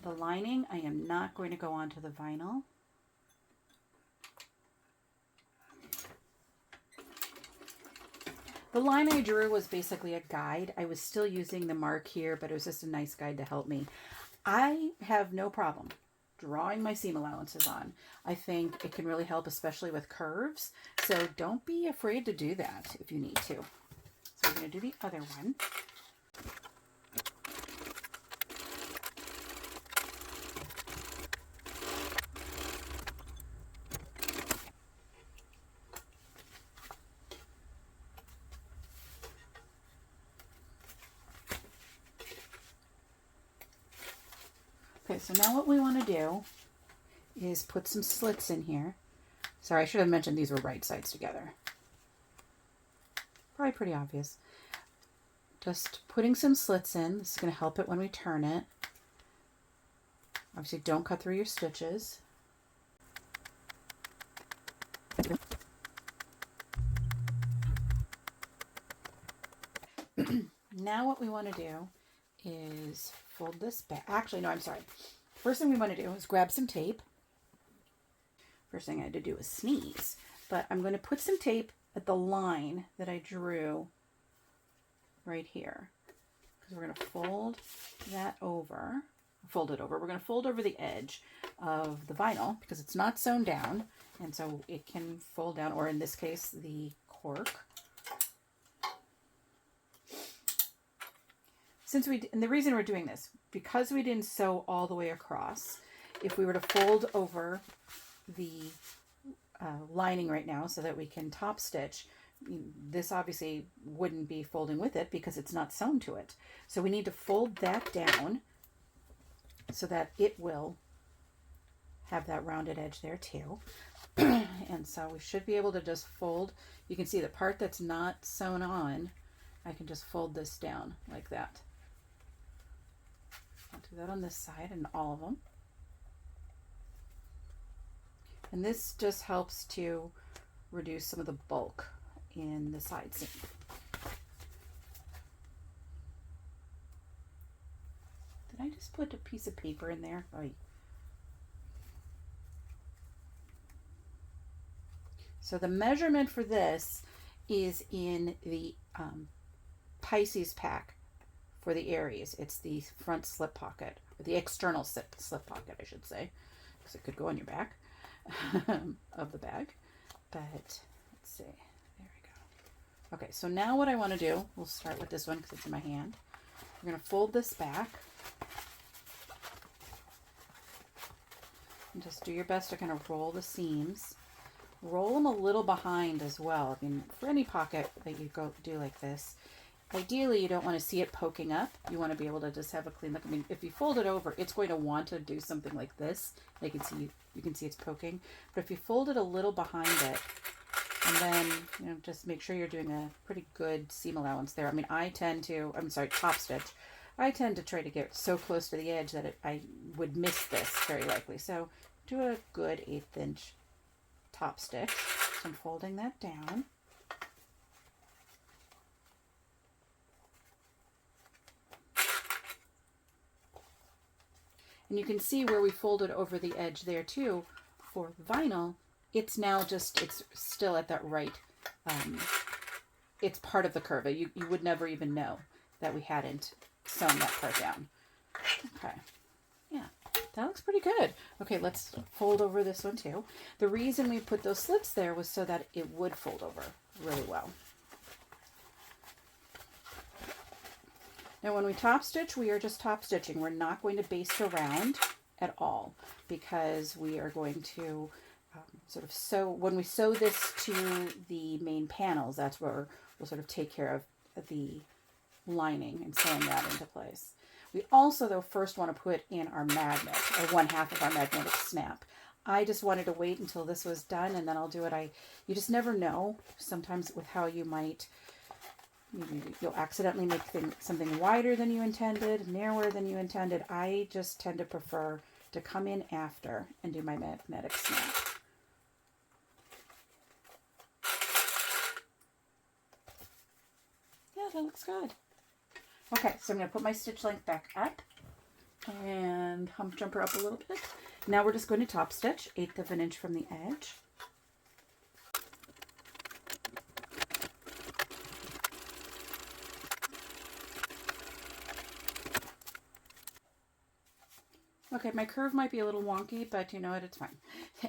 lining. I am not going to go onto the vinyl. The line I drew was basically a guide. I was still using the mark here, but it was just a nice guide to help me. I have no problem drawing my seam allowances on. I think it can really help, especially with curves. So don't be afraid to do that if you need to. So we're going to do the other one. Okay, so now what we want to do is put some slits in here. Sorry, I should have mentioned these were right sides together. Probably pretty obvious. Just putting some slits in. This is going to help it when we turn it. Obviously, don't cut through your stitches. Now what we want to do is fold this back. Actually, no, I'm sorry. First thing we want to do is grab some tape. First thing I had to do was sneeze. But I'm going to put some tape at the line that I drew right here. Because we're going to fold that over. Fold it over. We're going to fold over the edge of the vinyl because it's not sewn down. And so it can fold down, or in this case, the cork. And the reason we're doing this, because we didn't sew all the way across, if we were to fold over the lining right now so that we can top stitch, this obviously wouldn't be folding with it because it's not sewn to it. So we need to fold that down so that it will have that rounded edge there too. And so we should be able to just fold. You can see the part that's not sewn on, I can just fold this down like that. I'll do that on this side and all of them. And this just helps to reduce some of the bulk in the side seam. Did I just put a piece of paper in there? Oh. So the measurement for this is in the Pisces pack for the Aries. It's the front slip pocket, or the external slip pocket, I should say, because it could go on your back of the bag. But let's see, there we go. Okay, so now what I want to do, we'll start with this one because it's in my hand. We're going to fold this back. And just do your best to kind of roll the seams. Roll them a little behind as well. I mean, for any pocket that you do like this, ideally you don't want to see it poking up. You want to be able to just have a clean look. I mean, if you fold it over, it's going to want to do something like this. You can see it's poking. But if you fold it a little behind it, and then just make sure you're doing a pretty good seam allowance there. I mean, top stitch. I tend to try to get so close to the edge that I would miss this very likely. So do a good 1/8 inch top stitch. So I'm folding that down. And you can see where we folded over the edge there too for vinyl. It's now it's still at that right, it's part of the curve. You would never even know that we hadn't sewn that part down. Okay, yeah, that looks pretty good. Okay, let's fold over this one too. The reason we put those slits there was so that it would fold over really well. Now when we top stitch, we are just top stitching. We're not going to baste around at all because we are going to sort of sew. When we sew this to the main panels, that's where we'll sort of take care of the lining and sewing that into place. We also, though, first want to put in our magnet, or 1/2 of our magnetic snap. I just wanted to wait until this was done, and then I'll do it. You just never know sometimes with how you might, you'll accidentally make something wider than you intended, narrower than you intended. I just tend to prefer to come in after and do my magnetic snap. Yeah, that looks good. Okay, so I'm going to put my stitch length back up and hump jumper up a little bit. Now we're just going to top stitch 1/8 of an inch from the edge. Okay, my curve might be a little wonky, but you know what, it's fine.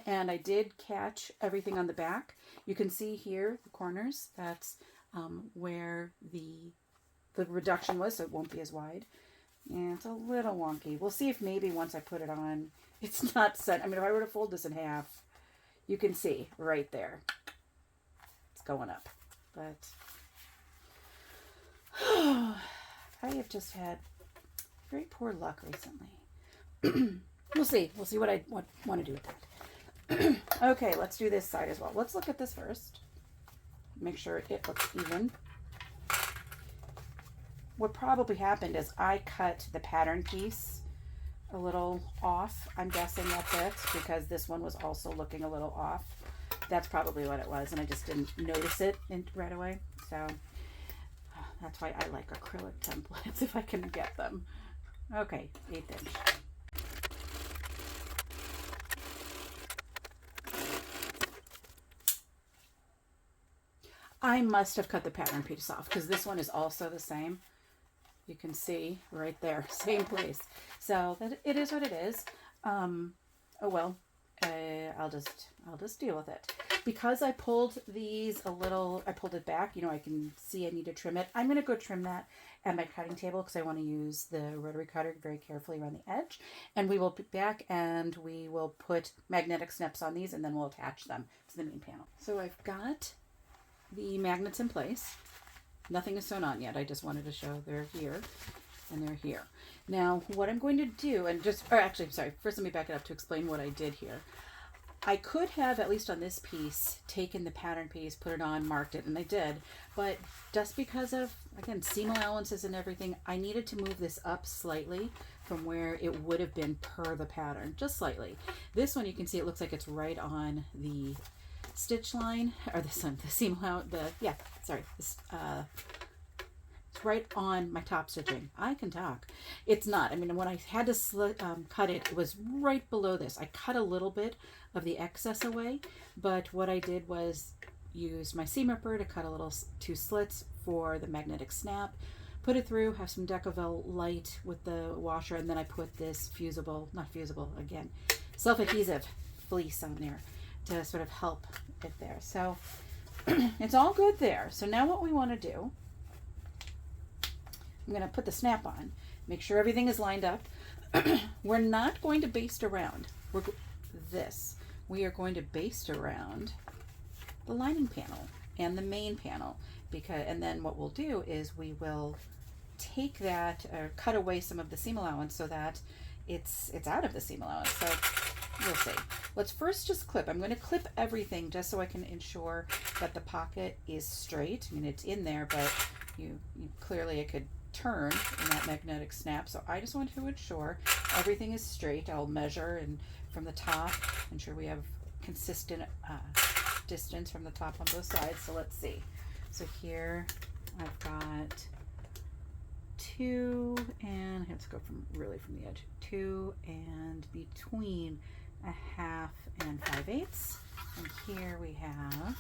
And I did catch everything on the back. You can see here, the corners, that's where the reduction was, so it won't be as wide. And it's a little wonky. We'll see if maybe once I put it on, it's not set. I mean, if I were to fold this in half, you can see right there. It's going up. But I have just had very poor luck recently. We'll see. We'll see what I want to do with that. Okay, let's do this side as well. Let's look at this first. Make sure it looks even. What probably happened is I cut the pattern piece a little off. I'm guessing that's it, because this one was also looking a little off. That's probably what it was, and I just didn't notice it right away. So that's why I like acrylic templates if I can get them. Okay, 1/8 inch. I must have cut the pattern piece off, because this one is also the same. You can see right there, same place. So that it is what it is. Oh well, I'll just deal with it. Because I pulled these a little, I pulled it back. You know, I can see I need to trim it. I'm going to go trim that at my cutting table, because I want to use the rotary cutter very carefully around the edge. And we will be back and we will put magnetic snips on these, and then we'll attach them to the main panel. So I've got the magnets in place. Nothing is sewn on yet. I just wanted to show they're here and they're here. Now, what I'm going to do, and actually, sorry, first let me back it up to explain what I did here. I could have, at least on this piece, taken the pattern piece, put it on, marked it, and I did. But just because of, again, seam allowances and everything, I needed to move this up slightly from where it would have been per the pattern, just slightly. This one, you can see it looks like it's right on the stitch line, or the seam allowance, it's right on my top stitching. I can talk. It's not. I mean, when I had to cut it, it was right below this. I cut a little bit of the excess away, but what I did was use my seam ripper to cut a little 2 slits for the magnetic snap, put it through, have some Decovil light with the washer, and then I put this self-adhesive fleece on there to sort of help it there. So it's all good there. So now what we want to do, I'm going to put the snap on, make sure everything is lined up. We're not going to baste around we are going to baste around the lining panel and the main panel, and then what we'll do is we will take that, or cut away some of the seam allowance so that it's out of the seam allowance. So we'll see. Let's first just clip. I'm going to clip everything just so I can ensure that the pocket is straight. I mean, it's in there, but you clearly it could turn in that magnetic snap. So I just want to ensure everything is straight. I'll measure and from the top, ensure we have consistent distance from the top on both sides. So let's see. So here I've got 2, and let's go from the edge. 2 and between 1/2 and 5/8. And here we have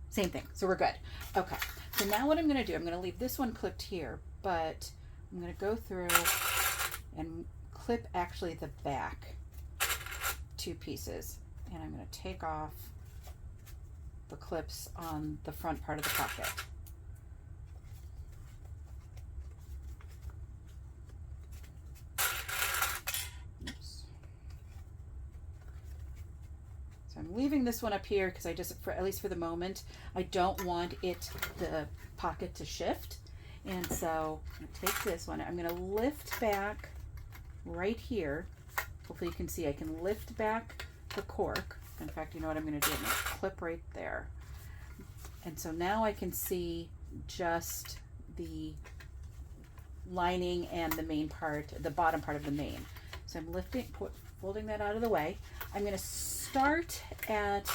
same thing. So we're good. Okay. So now what I'm going to do, I'm going to leave this one clipped here, but I'm going to go through and clip actually the back 2 pieces, and I'm going to take off the clips on the front part of the pocket. Oops. So I'm leaving this one up here because I just, at least for the moment, I don't want the pocket to shift. And so I'm going to take this one, I'm going to lift back right here. Hopefully you can see I can lift back the cork. In fact, you know what I'm going to do? I'm going to clip right there. And so now I can see just the lining and the main part, the bottom part of the main. So I'm folding that out of the way. I'm going to start at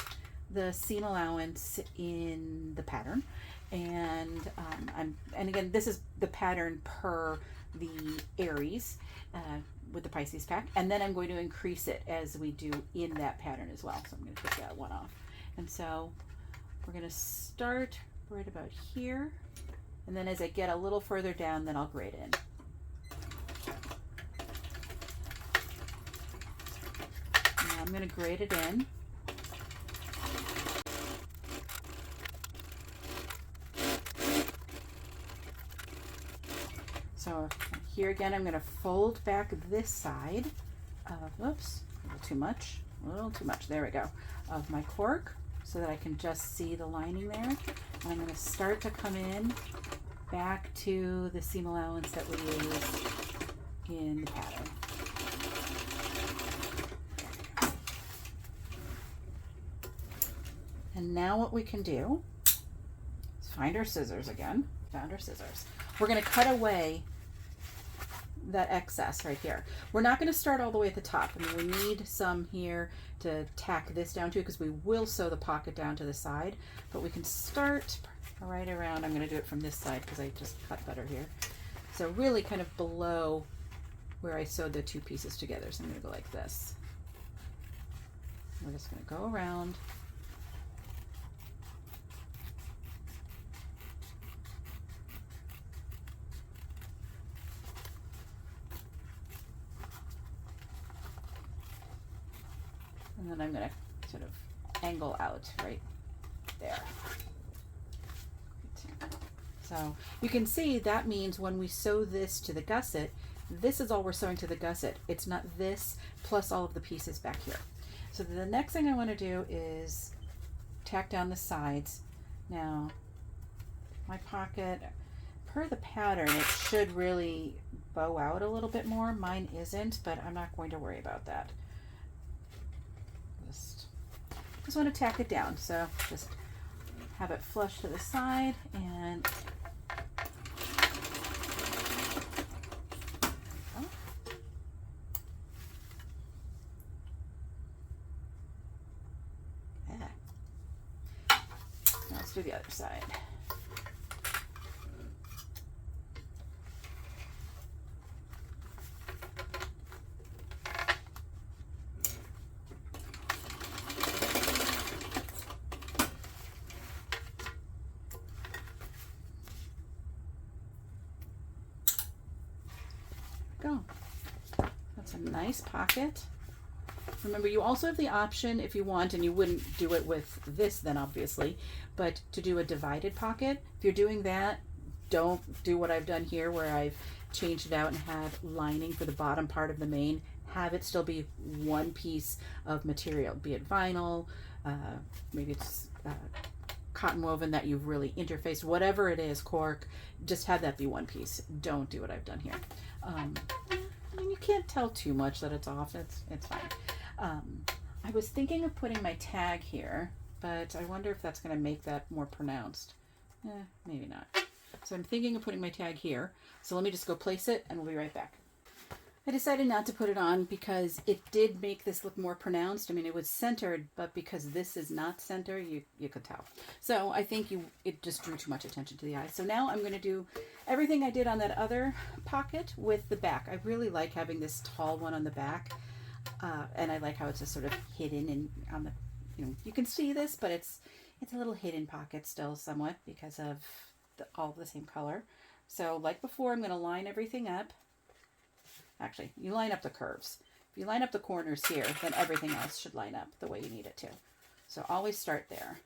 the seam allowance in the pattern. And and again, this is the pattern per the Aries with the Pisces pack, and then I'm going to increase it as we do in that pattern as well. So I'm going to take that one off, and so we're going to start right about here, and then as I get a little further down, then I'll grade in. going to grade it in. So here again, I'm going to fold back this side of, oops, a little too much, there we go, of my cork so that I can just see the lining there. And I'm going to start to come in back to the seam allowance that we use in the pattern. And now what we can do is find our scissors again. Found our scissors. We're going to cut away that excess right here. We're not going to start all the way at the top. I mean, we need some here to tack this down to because we will sew the pocket down to the side, but we can start right around. I'm going to do it from this side because I just cut better here. So really kind of below where I sewed the two pieces together. So I'm going to go like this. We're just going to go around. And then I'm going to sort of angle out right there. So you can see that means when we sew this to the gusset, this is all we're sewing to the gusset. It's not this plus all of the pieces back here. So the next thing I want to do is tack down the sides. Now, my pocket, per the pattern, it should really bow out a little bit more. Mine isn't, but I'm not going to worry about that. Just want to tack it down, so just have it flush to the side and now let's do the other side. Go. That's a nice pocket. Remember, you also have the option if you want, and you wouldn't do it with this then obviously, but to do a divided pocket. If you're doing that, don't do what I've done here where I've changed it out and have lining for the bottom part of the mane. Have it still be one piece of material, be it vinyl, maybe it's cotton woven that you've really interfaced, whatever it is, cork, just have that be one piece. Don't do what I've done here. I mean, you can't tell too much that it's off. It's fine. I was thinking of putting my tag here, but I wonder if that's going to make that more pronounced. Maybe not. So I'm thinking of putting my tag here. So let me just go place it and we'll be right back. I decided not to put it on because it did make this look more pronounced. I mean, it was centered, but because this is not center, you could tell. So I think it just drew too much attention to the eye. So now I'm going to do everything I did on that other pocket with the back. I really like having this tall one on the back, and I like how it's just sort of hidden and on the, you can see this, but it's a little hidden pocket still somewhat because of all the same color. So like before, I'm going to line everything up. Actually, you line up the curves. If you line up the corners here, then everything else should line up the way you need it to. So always start there.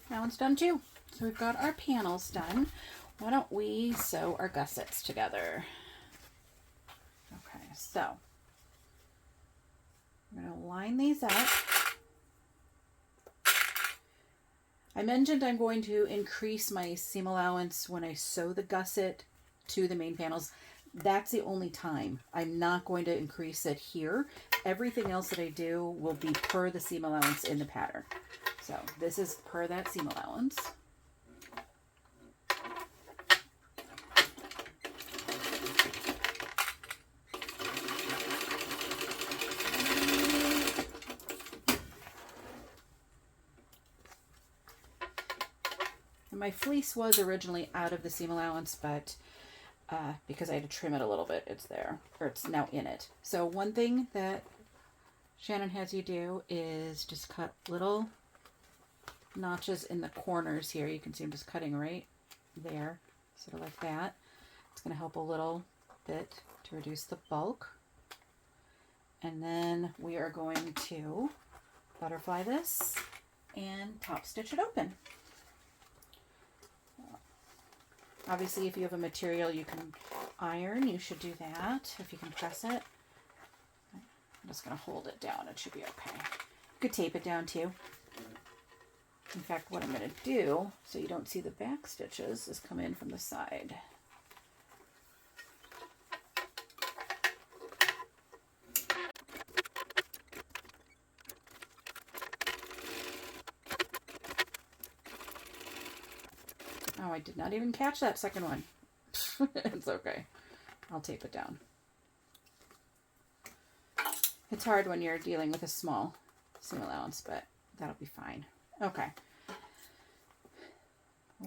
That one's done too. So we've got our panels done. Why don't we sew our gussets together? Okay, so I'm going to line these up. I mentioned I'm going to increase my seam allowance when I sew the gusset to the main panels. That's the only time. I'm not going to increase it here. Everything else that I do will be per the seam allowance in the pattern. So this is per that seam allowance. my fleece was originally out of the seam allowance, but because I had to trim it a little bit, it's there, or it's now in it. So one thing that Shannon has you do is just cut little notches in the corners here. You can see I'm just cutting right there, sort of like that. It's going to help a little bit to reduce the bulk. And then we are going to butterfly this and top stitch it open. Obviously, if you have a material you can iron, you should do that if you can press it. I'm just going to hold it down. It should be okay. You could tape it down too. In fact, what I'm going to do, so you don't see the back stitches, is come in from the side. Oh, I did not even catch that second one. It's okay. I'll tape it down. It's hard when you're dealing with a small seam allowance, but that'll be fine. Okay.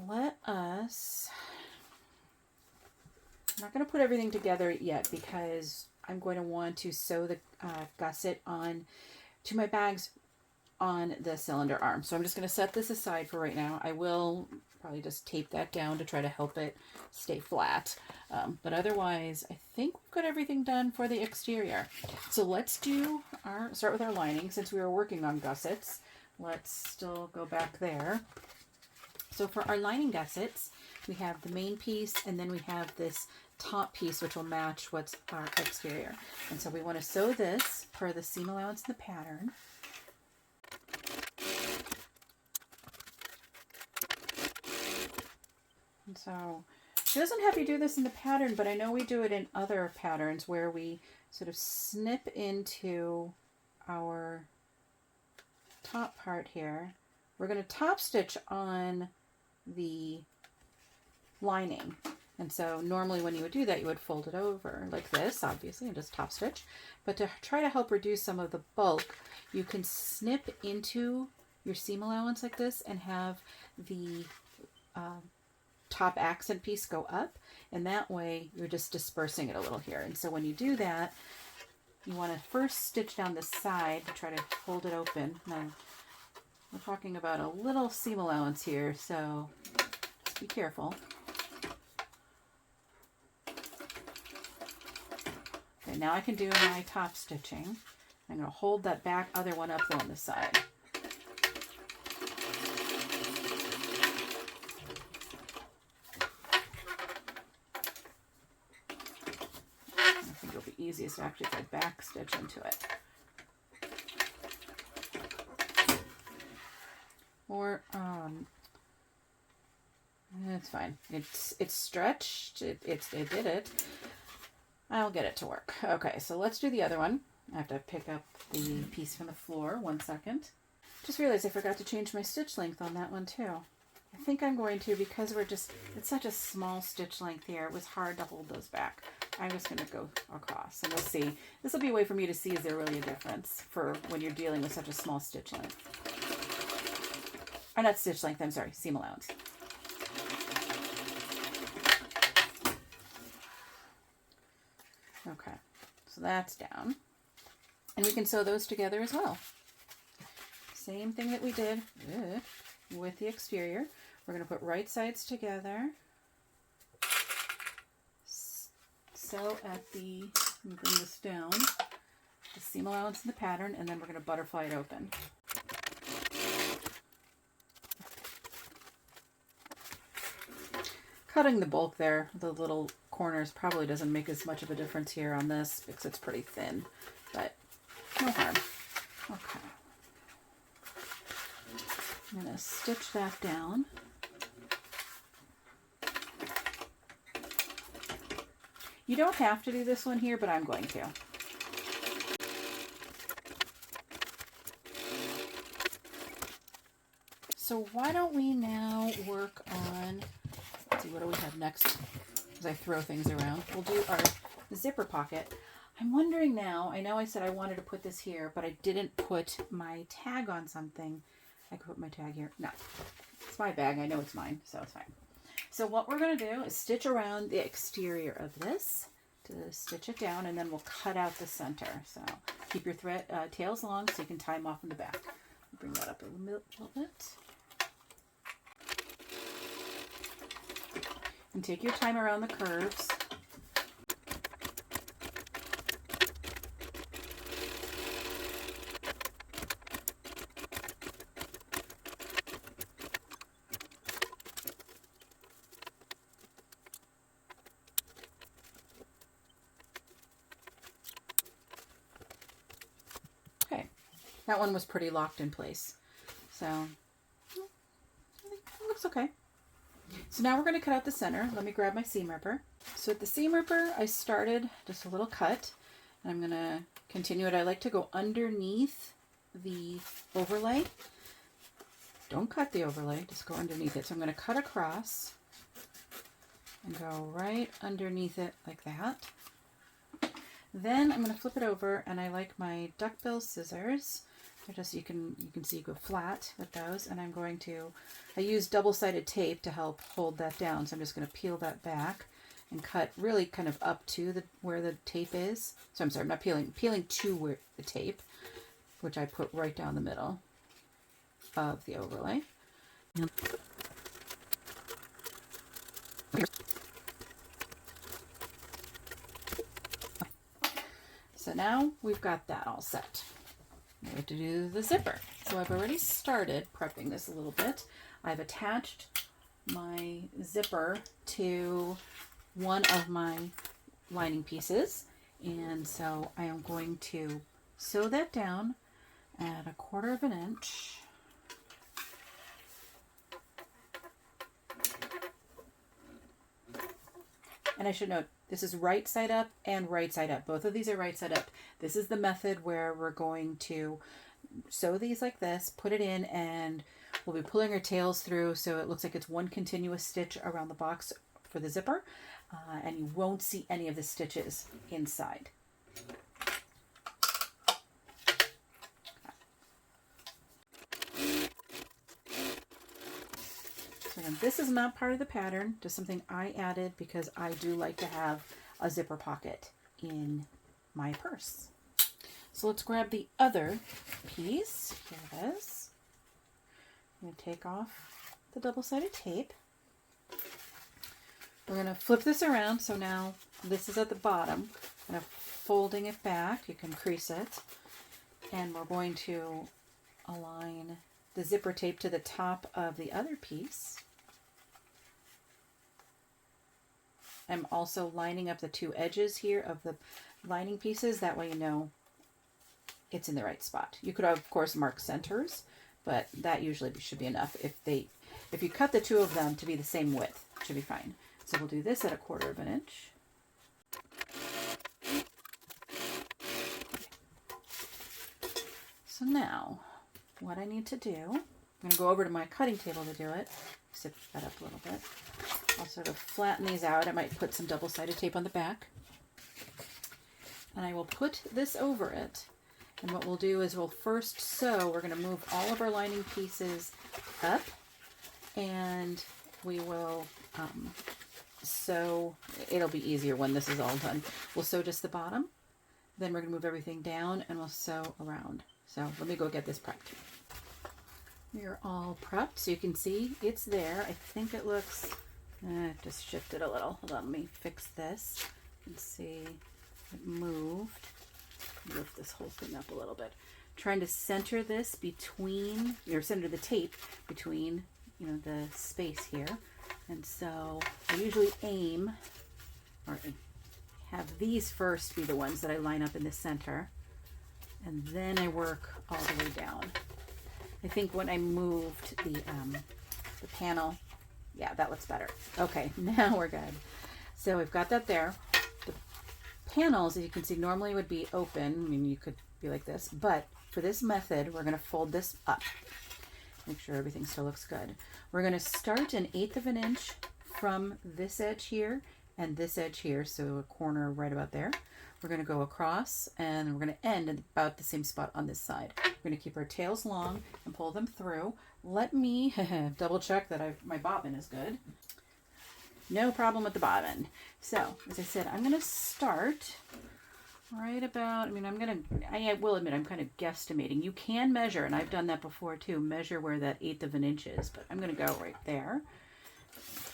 Let us... I'm not going to put everything together yet because I'm going to want to sew the gusset on to my bags on the cylinder arm. So I'm just going to set this aside for right now. I will probably just tape that down to try to help it stay flat. But otherwise, I think we've got everything done for the exterior. So let's start with our lining. Since we were working on gussets, let's still go back there. So for our lining gussets, we have the main piece, and then we have this top piece, which will match what's our exterior. And so we want to sew this per the seam allowance in the pattern. And so she doesn't have you do this in the pattern, but I know we do it in other patterns where we sort of snip into our top part here. We're going to top stitch on the lining. And so normally when you would do that, you would fold it over like this, obviously, and just top stitch. But to try to help reduce some of the bulk, you can snip into your seam allowance like this and have the top accent piece go up, and that way you're just dispersing it a little here. And so when you do that, you want to first stitch down the side to try to hold it open. Now, we're talking about a little seam allowance here, so just be careful. Okay, now I can do my top stitching. I'm going to hold that back other one up on the side. Easiest to actually put back stitch into it. Or it's fine. It's stretched. It did it. I'll get it to work. Okay, so let's do the other one. I have to pick up the piece from the floor. 1 second. Just realized I forgot to change my stitch length on that one too. I think I'm going to, because it's such a small stitch length here, it was hard to hold those back. I'm just going to go across and we'll see. This will be a way for me to see, is there really a difference for when you're dealing with such a small stitch length. Or not stitch length, I'm sorry, seam allowance. Okay, so that's down. And we can sew those together as well. Same thing that we did with the exterior. We're going to put right sides together. Sew at the, let me bring this down, the seam allowance in the pattern, and then we're going to butterfly it open. Cutting the bulk there, the little corners, probably doesn't make as much of a difference here on this because it's pretty thin, but no harm. Okay. I'm going to stitch that down. You don't have to do this one here, but I'm going to. So why don't we now work on, let's see, what do we have next? As I throw things around, we'll do our zipper pocket. I'm wondering now, I know I said I wanted to put this here, but I didn't put my tag on something. I could put my tag here. No, it's my bag. I know it's mine, so it's fine. So what we're going to do is stitch around the exterior of this to stitch it down, and then we'll cut out the center. So keep your thread tails long so you can tie them off in the back. Bring that up a little bit. And take your time around the curves. Okay, that one was pretty locked in place. So it looks okay. So now we're going to cut out the center. Let me grab my seam ripper. So at the seam ripper, I started just a little cut, and I'm going to continue it. I like to go underneath the overlay. Don't cut the overlay, just go underneath it. So I'm going to cut across and go right underneath it like that. Then I'm going to flip it over, and I like my duckbill scissors. They're just, you can see, go flat with those, and I'm going to, I use double-sided tape to help hold that down, so I'm just going to peel that back and cut really kind of up to where the tape is. So I'm sorry, I'm not peeling to where the tape, which I put right down the middle of the overlay. So now we've got that all set. We have to do the zipper. So I've already started prepping this a little bit. I've attached my zipper to one of my lining pieces, and so I am going to sew that down at 1/4 inch. And I should note, this is right side up and right side up. Both of these are right side up. This is the method where we're going to sew these like this, put it in, and we'll be pulling our tails through so it looks like it's one continuous stitch around the box for the zipper, and you won't see any of the stitches inside. This is not part of the pattern, just something I added because I do like to have a zipper pocket in my purse. So let's grab the other piece. Here it is. I'm going to take off the double-sided tape. We're going to flip this around, so now this is at the bottom. Kind of folding it back, you can crease it, and we're going to align the zipper tape to the top of the other piece. I'm also lining up the two edges here of the lining pieces. That way you know it's in the right spot. You could, of course, mark centers, but that usually should be enough. If you cut the two of them to be the same width, it should be fine. So we'll do this at 1/4 inch. So now, what I need to do, I'm going to go over to my cutting table to do it. Zip that up a little bit. I'll sort of flatten these out. I might put some double-sided tape on the back. And I will put this over it. And what we'll do is we'll first sew. We're going to move all of our lining pieces up. And we will sew. It'll be easier when this is all done. We'll sew just the bottom. Then we're going to move everything down and we'll sew around. So let me go get this prepped. We're all prepped. So you can see it's there. I think it looks... just shifted a little. Hold on, let me fix this. You can see it moved. Lift this whole thing up a little bit. Trying to center this between, or center the tape between, the space here. And so I usually aim, or have these first be the ones that I line up in the center. And then I work all the way down. I think when I moved the panel, yeah, that looks better. Okay, now we're good. So we've got that there. The panels, as you can see, normally would be open. I mean, you could be like this, but for this method, we're going to fold this up. Make sure everything still looks good. We're going to start 1/8 inch from this edge here and this edge here, so a corner right about there. We're going to go across, and we're going to end at about the same spot on this side. We're going to keep our tails long and pull them through. Let me double check that my bobbin is good. No problem with the bobbin. So, as I said, I'm going to start right about, I will admit I'm kind of guesstimating. You can measure, and I've done that before too, measure where that 1/8 of an inch is, but I'm going to go right there.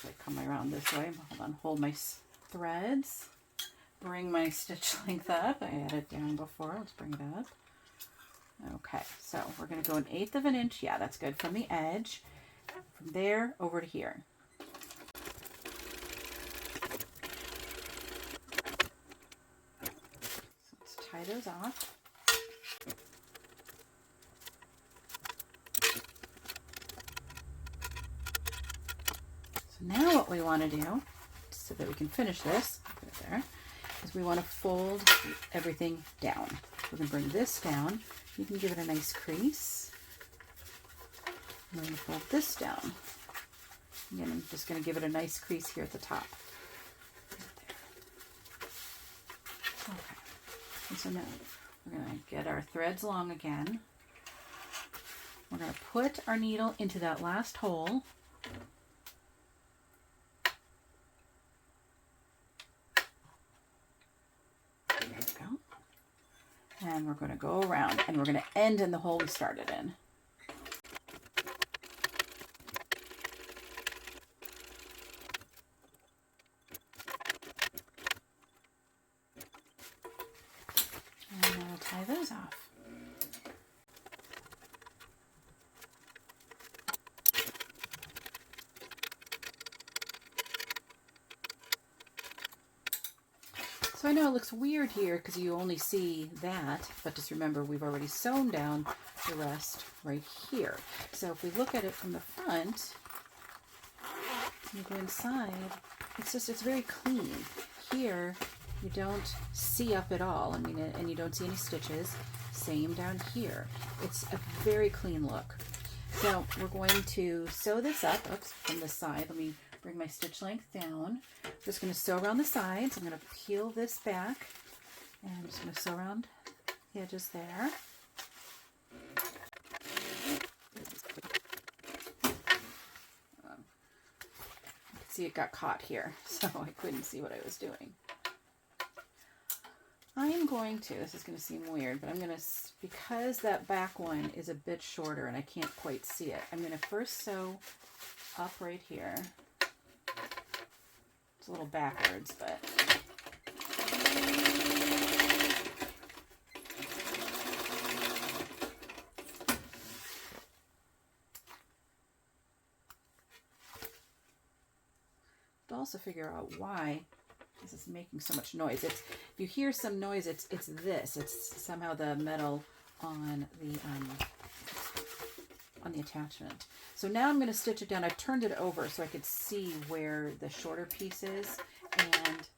So I come around this way. Hold on, hold my threads. Bring my stitch length up. I had it down before. Let's bring it up. Okay, so we're going to go 1/8 of an inch. Yeah, that's good. From the edge, from there over to here. So let's tie those off. So now what we want to do, so that we can finish this, put it there, is we want to fold everything down. We're going to bring this down. You can give it a nice crease. I'm going to fold this down. Again, I'm just going to give it a nice crease here at the top. Right there. Okay. And so now we're going to get our threads long again. We're going to put our needle into that last hole. And we're going to go around, and we're going to end in the hole we started in. And then we'll tie those off. So I know it looks weird here because you only see that, but just remember we've already sewn down the rest right here. So if we look at it from the front, and you go inside, it's very clean. Here you don't see up at all, and you don't see any stitches. Same down here. It's a very clean look. So we're going to sew this up, from the side. Let me bring my stitch length down. I'm just going to sew around the sides. I'm going to peel this back, and I'm just going to sew around the edges there. You can see it got caught here, so I couldn't see what I was doing. I'm going to, this is going to seem weird, but I'm going to, because that back one is a bit shorter and I can't quite see it, I'm going to first sew up right here. It's a little backwards, but to also figure out why this is making so much noise. If you hear some noise, it's this. It's somehow the metal on the attachment. So now I'm going to stitch it down. I've turned it over so I could see where the shorter piece is, and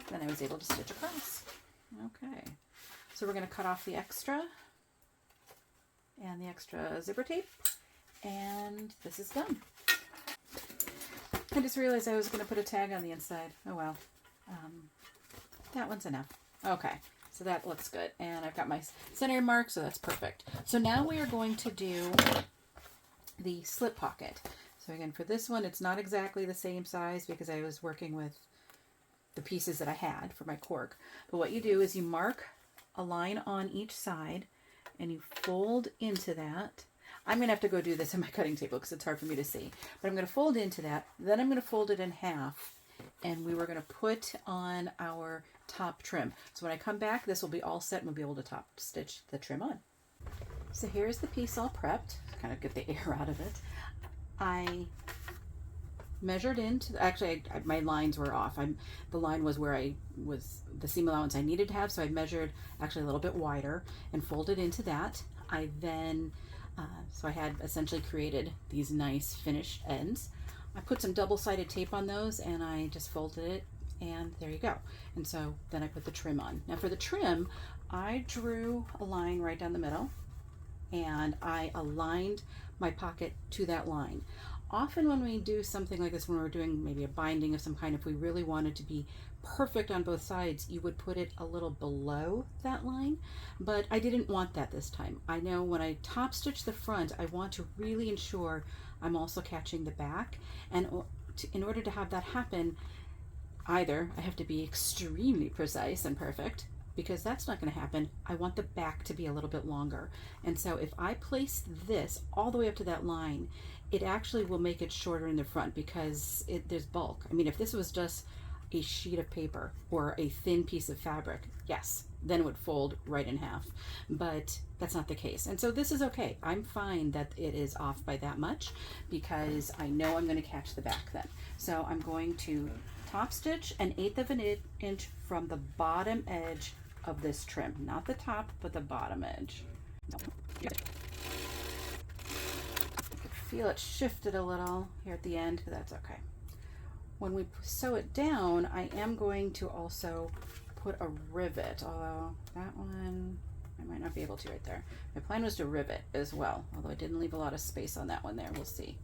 then I was able to stitch across. Okay, so we're going to cut off the extra and the extra zipper tape, and this is done. I just realized I was going to put a tag on the inside. Oh well. That one's enough. Okay, so that looks good. And I've got my center mark, so that's perfect. So now we are going to do the slip pocket. So again, for this one, it's not exactly the same size because I was working with the pieces that I had for my cork. But what you do is you mark a line on each side, and you fold into that. I'm going to have to go do this on my cutting table because it's hard for me to see. But I'm going to fold into that. Then I'm going to fold it in half. And we were going to put on our top trim. So when I come back, this will be all set and we'll be able to top stitch the trim on. So here's the piece all prepped. Kind of get the air out of it. I measured into, actually my lines were off. The line was where I was, the seam allowance I needed to have, so I measured actually a little bit wider and folded into that. I then, so I had essentially created these nice finished ends. I put some double-sided tape on those and I just folded it, and there you go. And so then I put the trim on. Now for the trim, I drew a line right down the middle, and I aligned my pocket to that line. Often when we do something like this, when we're doing maybe a binding of some kind, if we really wanted to be perfect on both sides, you would put it a little below that line, but I didn't want that this time. I know when I top stitch the front, I want to really ensure I'm also catching the back, and in order to have that happen, either I have to be extremely precise and perfect, because that's not going to happen. I want the back to be a little bit longer. And so if I place this all the way up to that line, it actually will make it shorter in the front because there's bulk. I mean, if this was just a sheet of paper or a thin piece of fabric, yes, then it would fold right in half. But that's not the case. And so this is okay. I'm fine that it is off by that much because I know I'm going to catch the back then. So I'm going to top stitch 1/8 of an inch from the bottom edge of this trim, not the top, but the bottom edge. I can feel it shifted a little here at the end, but that's okay. When we sew it down, I am going to also put a rivet, although that one I might not be able to right there. My plan was to rivet as well, although I didn't leave a lot of space on that one there. We'll see.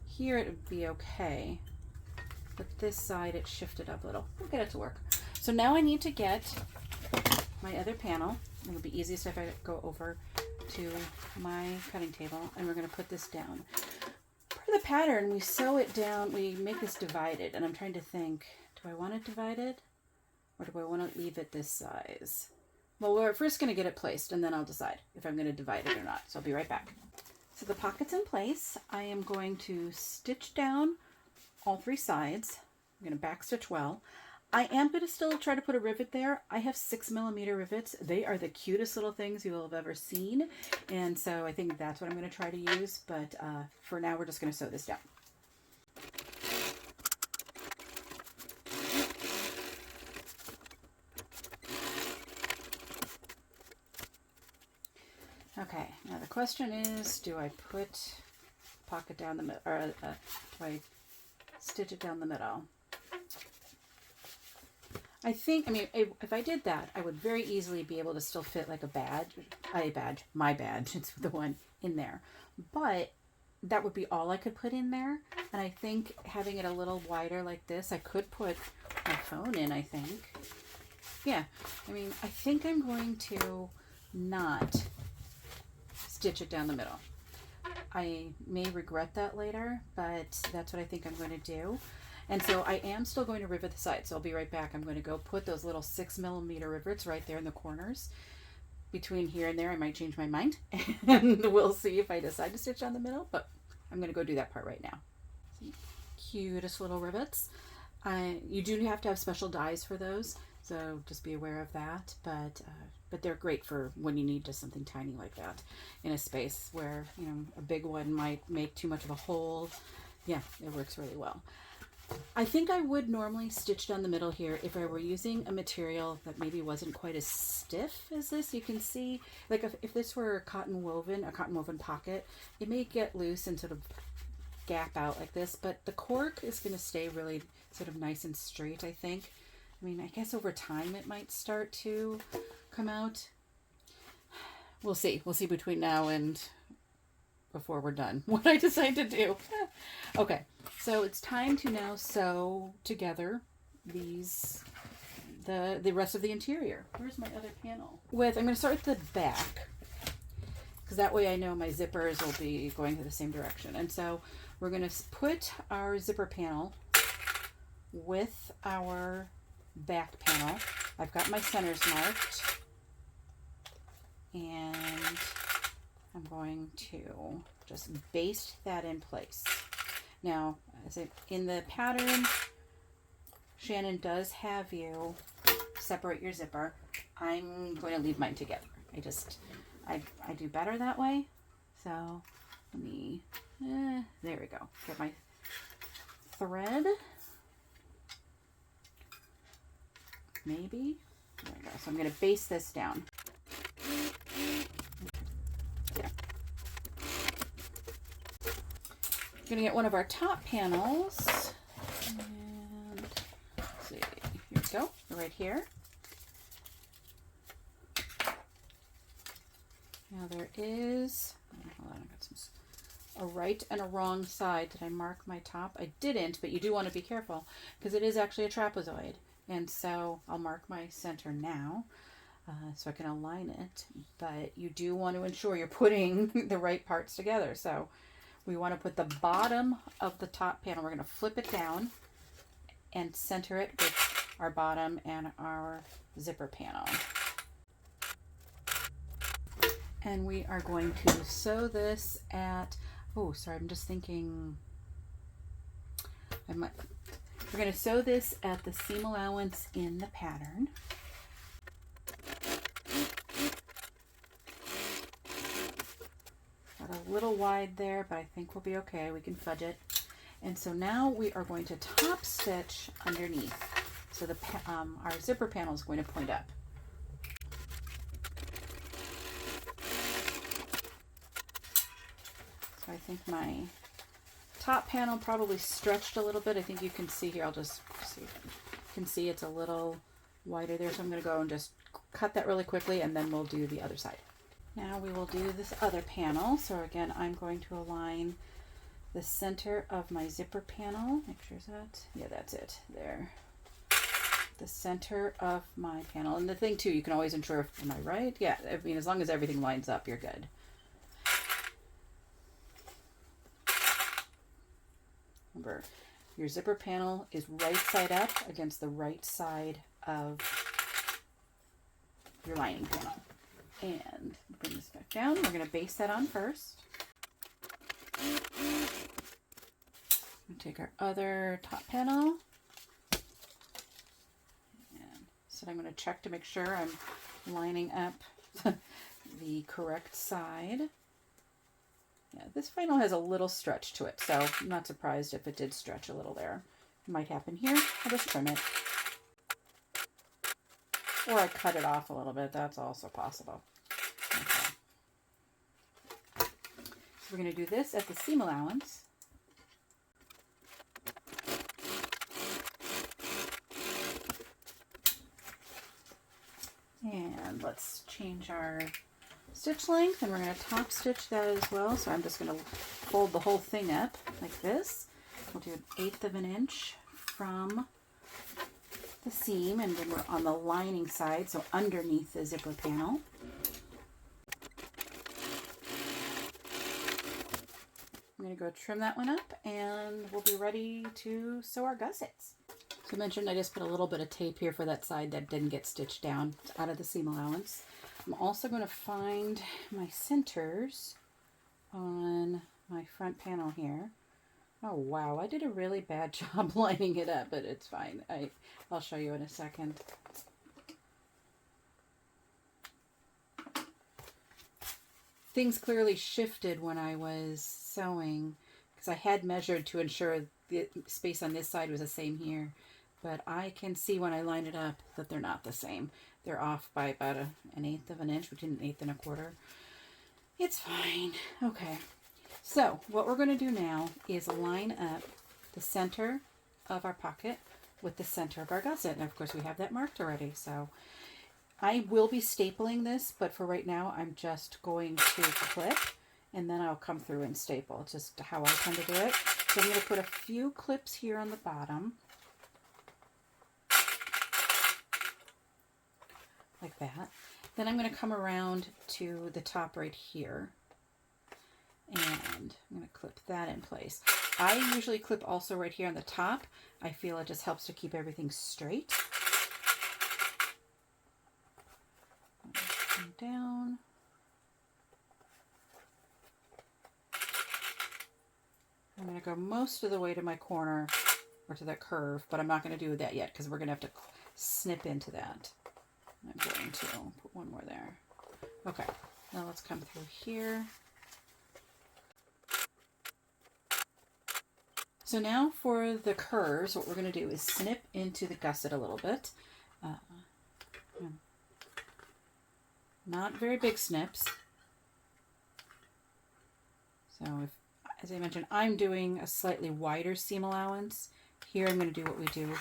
Here it would be okay, but this side it shifted up a little. We'll get it to work. So now I need to get my other panel. It'll be easiest if I go over to my cutting table, and we're going to put this down. Part of the pattern, we sew it down, we make this divided, and I'm trying to think, do I want it divided or do I want to leave it this size? Well, we're first going to get it placed, and then I'll decide if I'm going to divide it or not. So I'll be right back. So the pocket's in place. I am going to stitch down all 3 sides. I'm going to back stitch well. I am going to still try to put a rivet there. I have 6mm rivets. They are the cutest little things you will have ever seen. And so I think that's what I'm going to try to use. But for now, we're just going to sew this down. Okay, now the question is, do I put pocket down the middle, or do I stitch it down the middle? I think, I mean, if I did that, I would very easily be able to still fit like my badge, it's the one in there. But that would be all I could put in there. And I think having it a little wider like this, I could put my phone in, I think. Yeah, I mean, I think I'm going to not stitch it down the middle. I may regret that later, but that's what I think I'm going to do. And so I am still going to rivet the sides, so I'll be right back. I'm going to go put those little 6mm rivets right there in the corners. Between here and there, I might change my mind, and we'll see if I decide to stitch down the middle, but I'm going to go do that part right now. Cutest little rivets. You do have to have special dies for those, so just be aware of that, but they're great for when you need just something tiny like that in a space where, you know, a big one might make too much of a hole. Yeah, it works really well. I think I would normally stitch down the middle here if I were using a material that maybe wasn't quite as stiff as this. You can see, like if this were a cotton woven pocket, it may get loose and sort of gap out like this, but the cork is going to stay really sort of nice and straight, I think. I mean, I guess over time it might start to come out. We'll see. We'll see between now and before we're done what I decide to do. Okay, so it's time to now sew together these the rest of the interior. Where's my other panel? I'm going to start with the back, because that way I know my zippers will be going to the same direction. And so we're going to put our zipper panel with our back panel. I've got my centers marked, and I'm going to just baste that in place. Now, as in the pattern, Shannon does have you separate your zipper. I'm going to leave mine together. I do better that way. So let me, there we go. Get my thread. Maybe. There we go. So I'm going to baste this down. Yeah. We're going to get one of our top panels. And let's see. Here we go. Right here. Now there is, hold on, I got some, a right and a wrong side. Did I mark my top? I didn't, but you do want to be careful because it is actually a trapezoid. And so I'll mark my center now so I can align it. But you do want to ensure you're putting the right parts together. So we want to put the bottom of the top panel. We're going to flip it down and center it with our bottom and our zipper panel. And we are going to sew this at, oh, sorry, I'm just thinking, we're going to sew this at the seam allowance in the pattern. Got a little wide there, but I think we'll be okay. We can fudge it. And so now we are going to top stitch underneath. So the our zipper panel is going to point up. So I think my top panel probably stretched a little bit. I think you can see here, I'll just see. You can see it's a little wider there. So I'm going to go and just cut that really quickly and then we'll do the other side. Now we will do this other panel. So again, I'm going to align the center of my zipper panel. Make sure is that, yeah, that's it there. The center of my panel. And the thing too, you can always ensure, am I right? Yeah, I mean, as long as everything lines up, you're good. Remember, your zipper panel is right side up against the right side of your lining panel. And bring this back down. We're going to base that on first. We'll take our other top panel. And so I'm going to check to make sure I'm lining up the correct side. Yeah, this panel has a little stretch to it, so I'm not surprised if it did stretch a little there. It might happen here. I'll just trim it. Or I cut it off a little bit. That's also possible. Okay. So we're going to do this at the seam allowance. And let's change our stitch length, and we're going to top stitch that as well. So I'm just going to fold the whole thing up like this. We'll do 1/8 of an inch from the seam, and then we're on the lining side, so underneath the zipper panel. I'm going to go trim that one up, and we'll be ready to sew our gussets. So I mentioned I just put a little bit of tape here for that side that didn't get stitched down. It's out of the seam allowance. I'm also going to find my centers on my front panel here. Oh wow, I did a really bad job lining it up, but it's fine. I'll show you in a second. Things clearly shifted when I was sewing because I had measured to ensure the space on this side was the same here. But I can see when I line it up that they're not the same. They're off by about 1/8 of an inch, between 1/8 and 1/4. It's fine. Okay. So what we're going to do now is line up the center of our pocket with the center of our gusset. And of course we have that marked already. So I will be stapling this, but for right now I'm just going to clip and then I'll come through and staple. It's just how I tend to do it. So I'm going to put a few clips here on the bottom. Like that. Then I'm going to come around to the top right here. And I'm going to clip that in place. I usually clip also right here on the top. I feel it just helps to keep everything straight. Come down. I'm going to go most of the way to my corner or to that curve, but I'm not going to do that yet because we're going to have to snip into that. I'm going to put one more there. Okay, now let's come through here. So now for the curves, what we're going to do is snip into the gusset a little bit. Not very big snips. So if, as I mentioned, I'm doing a slightly wider seam allowance. Here I'm going to do what we do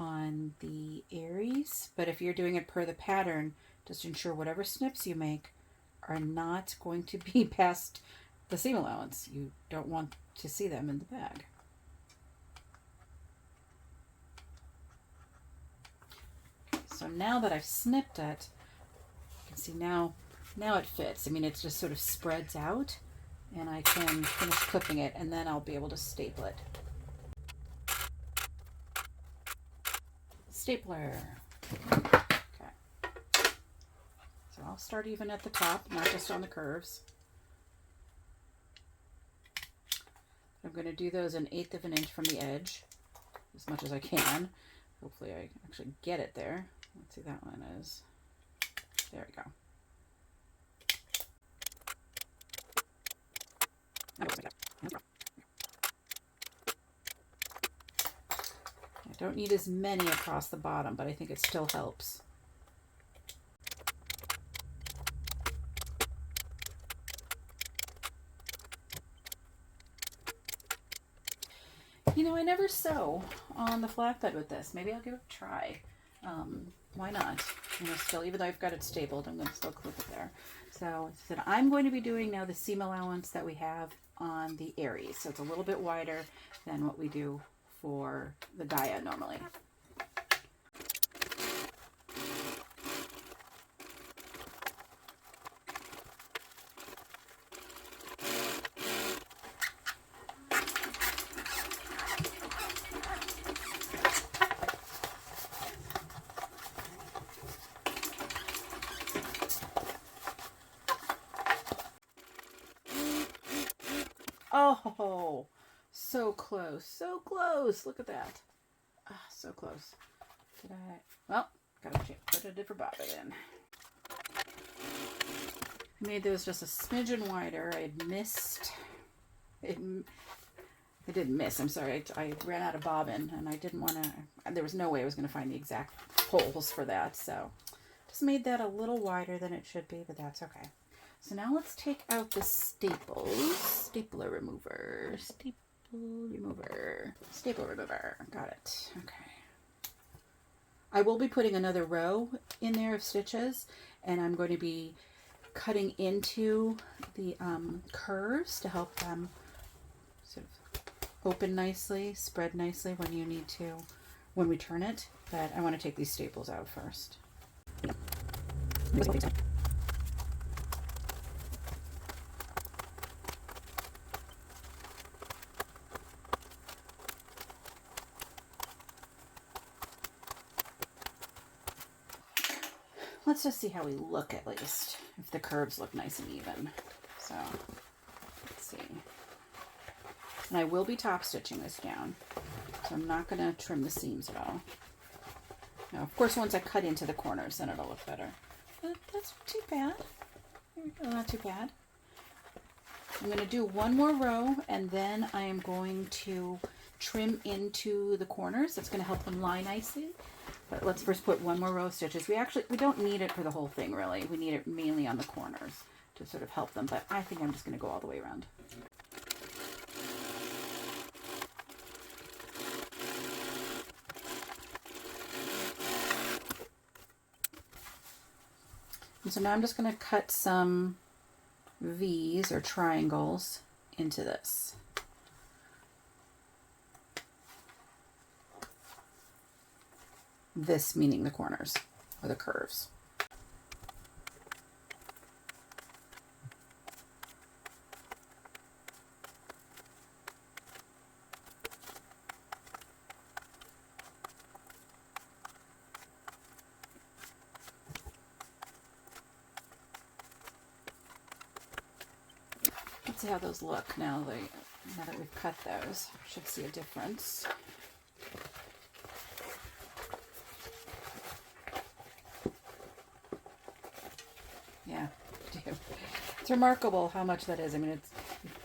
on the Aries, but if you're doing it per the pattern, just ensure whatever snips you make are not going to be past the seam allowance. You don't want to see them in the bag. So now that I've snipped it, you can see now it fits. I mean, it just sort of spreads out, and I can finish clipping it, and then I'll be able to staple it. Stapler. Okay. So I'll start even at the top, not just on the curves. I'm going to do those 1/8 of an inch from the edge, as much as I can. Hopefully I actually get it there. Let's see, that one is, there we go. I don't need as many across the bottom, but I think it still helps. You know, I never sew on the flatbed with this. Maybe I'll give it a try. Why not? You know, still, even though I've got it stapled, I'm going to still clip it there. So I'm going to be doing now the seam allowance that we have on the Aries. So it's a little bit wider than what we do for the Gaia normally. Oh, so close, so close. Look at that. Ah, so close. Did I? Well, gotta put a different bobbin in. I made those just a smidgen wider. I had missed it. I didn't miss. I'm sorry. I ran out of bobbin, and I didn't want to. There was no way I was going to find the exact holes for that, so just made that a little wider than it should be, but that's okay. So now let's take out the staples. Stapler remover. Staple remover. Staple remover. Got it. Okay. I will be putting another row in there of stitches, and I'm going to be cutting into the curves to help them sort of open nicely, spread nicely when you need to, when we turn it. But I want to take these staples out first. Let's just see how we look, at least, if the curves look nice and even. So, let's see. And I will be top stitching this down, so I'm not going to trim the seams at all. Now, of course, once I cut into the corners, then it'll look better. But that's not too bad. There we go, not too bad. I'm going to do one more row, and then I am going to trim into the corners. That's going to help them lie nicely. But let's first put one more row of stitches. We don't need it for the whole thing, really. We need it mainly on the corners to sort of help them, but I think I'm just going to go all the way around. And so now I'm just going to cut some V's or triangles into this. This meaning the corners or the curves. Let's see how those look now that we've cut those. Should see a difference. Yeah, I do. It's remarkable how much that is. I mean,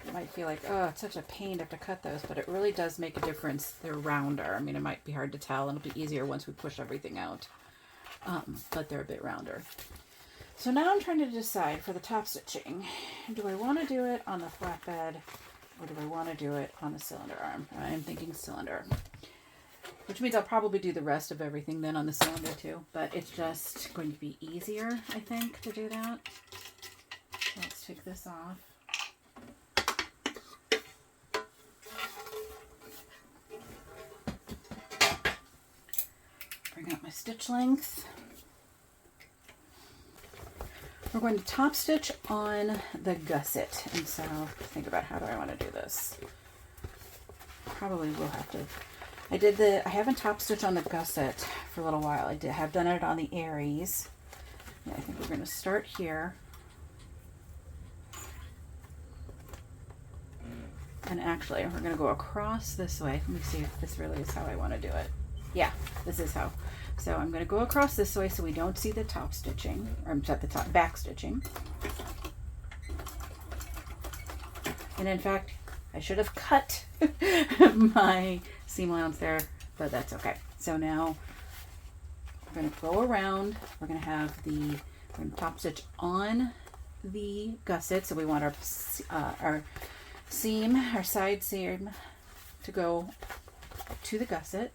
you might feel like, oh, it's such a pain to have to cut those, but it really does make a difference. They're rounder. I mean, it might be hard to tell, and it'll be easier once we push everything out. But they're a bit rounder. So now I'm trying to decide for the top stitching, do I want to do it on the flatbed or do I want to do it on the cylinder arm? I'm thinking cylinder, which means I'll probably do the rest of everything then on the cylinder too, but it's just going to be easier, I think, to do that. Let's take this off. Bring up my stitch length. We're going to top stitch on the gusset, and so think about how do I want to do this. Probably will have to. I haven't top stitched on the gusset for a little while. I have done it on the Aries. Yeah, I think we're going to start here. And actually, we're going to go across this way. Let me see if this really is how I want to do it. Yeah, this is how. So I'm going to go across this way so we don't see the top stitching, or I'm at the top back stitching. And in fact, I should have cut my seam allowance there, but that's okay. So now we're going to go around. We're going to top stitch on the gusset. So we want our seam, our side seam, to go to the gusset.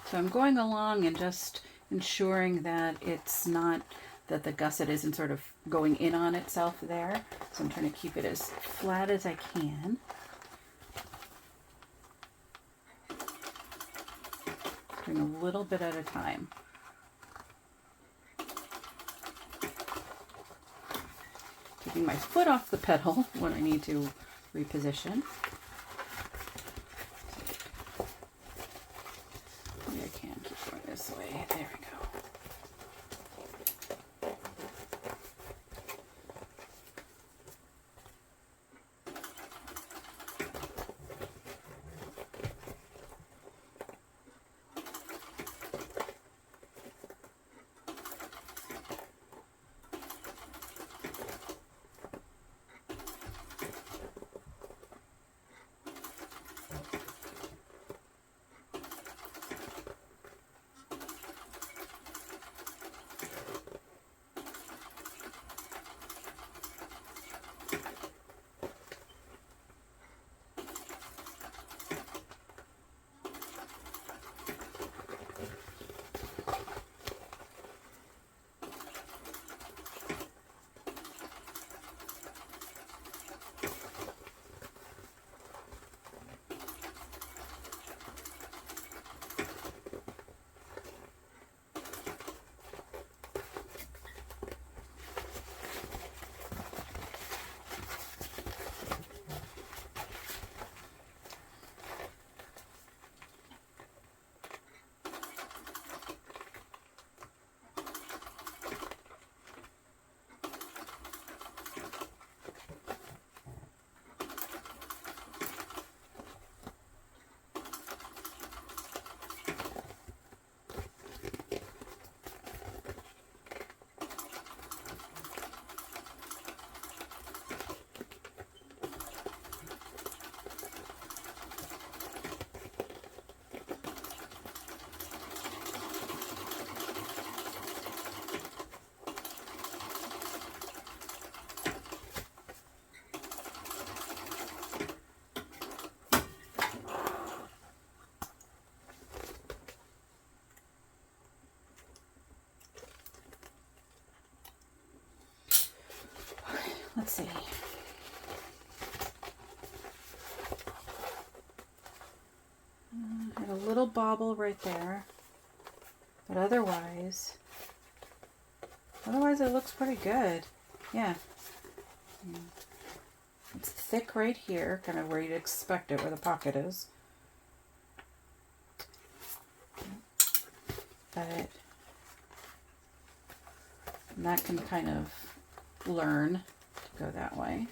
So I'm going along and just ensuring that it's not, that the gusset isn't sort of going in on itself there. So I'm trying to keep it as flat as I can. Doing a little bit at a time. Taking my foot off the pedal when I need to reposition. This way. There we go. Let's see. I have a little bobble right there, but otherwise it looks pretty good. Yeah. It's thick right here, kind of where you'd expect it, where the pocket is. But And that can kind of learn to go that way.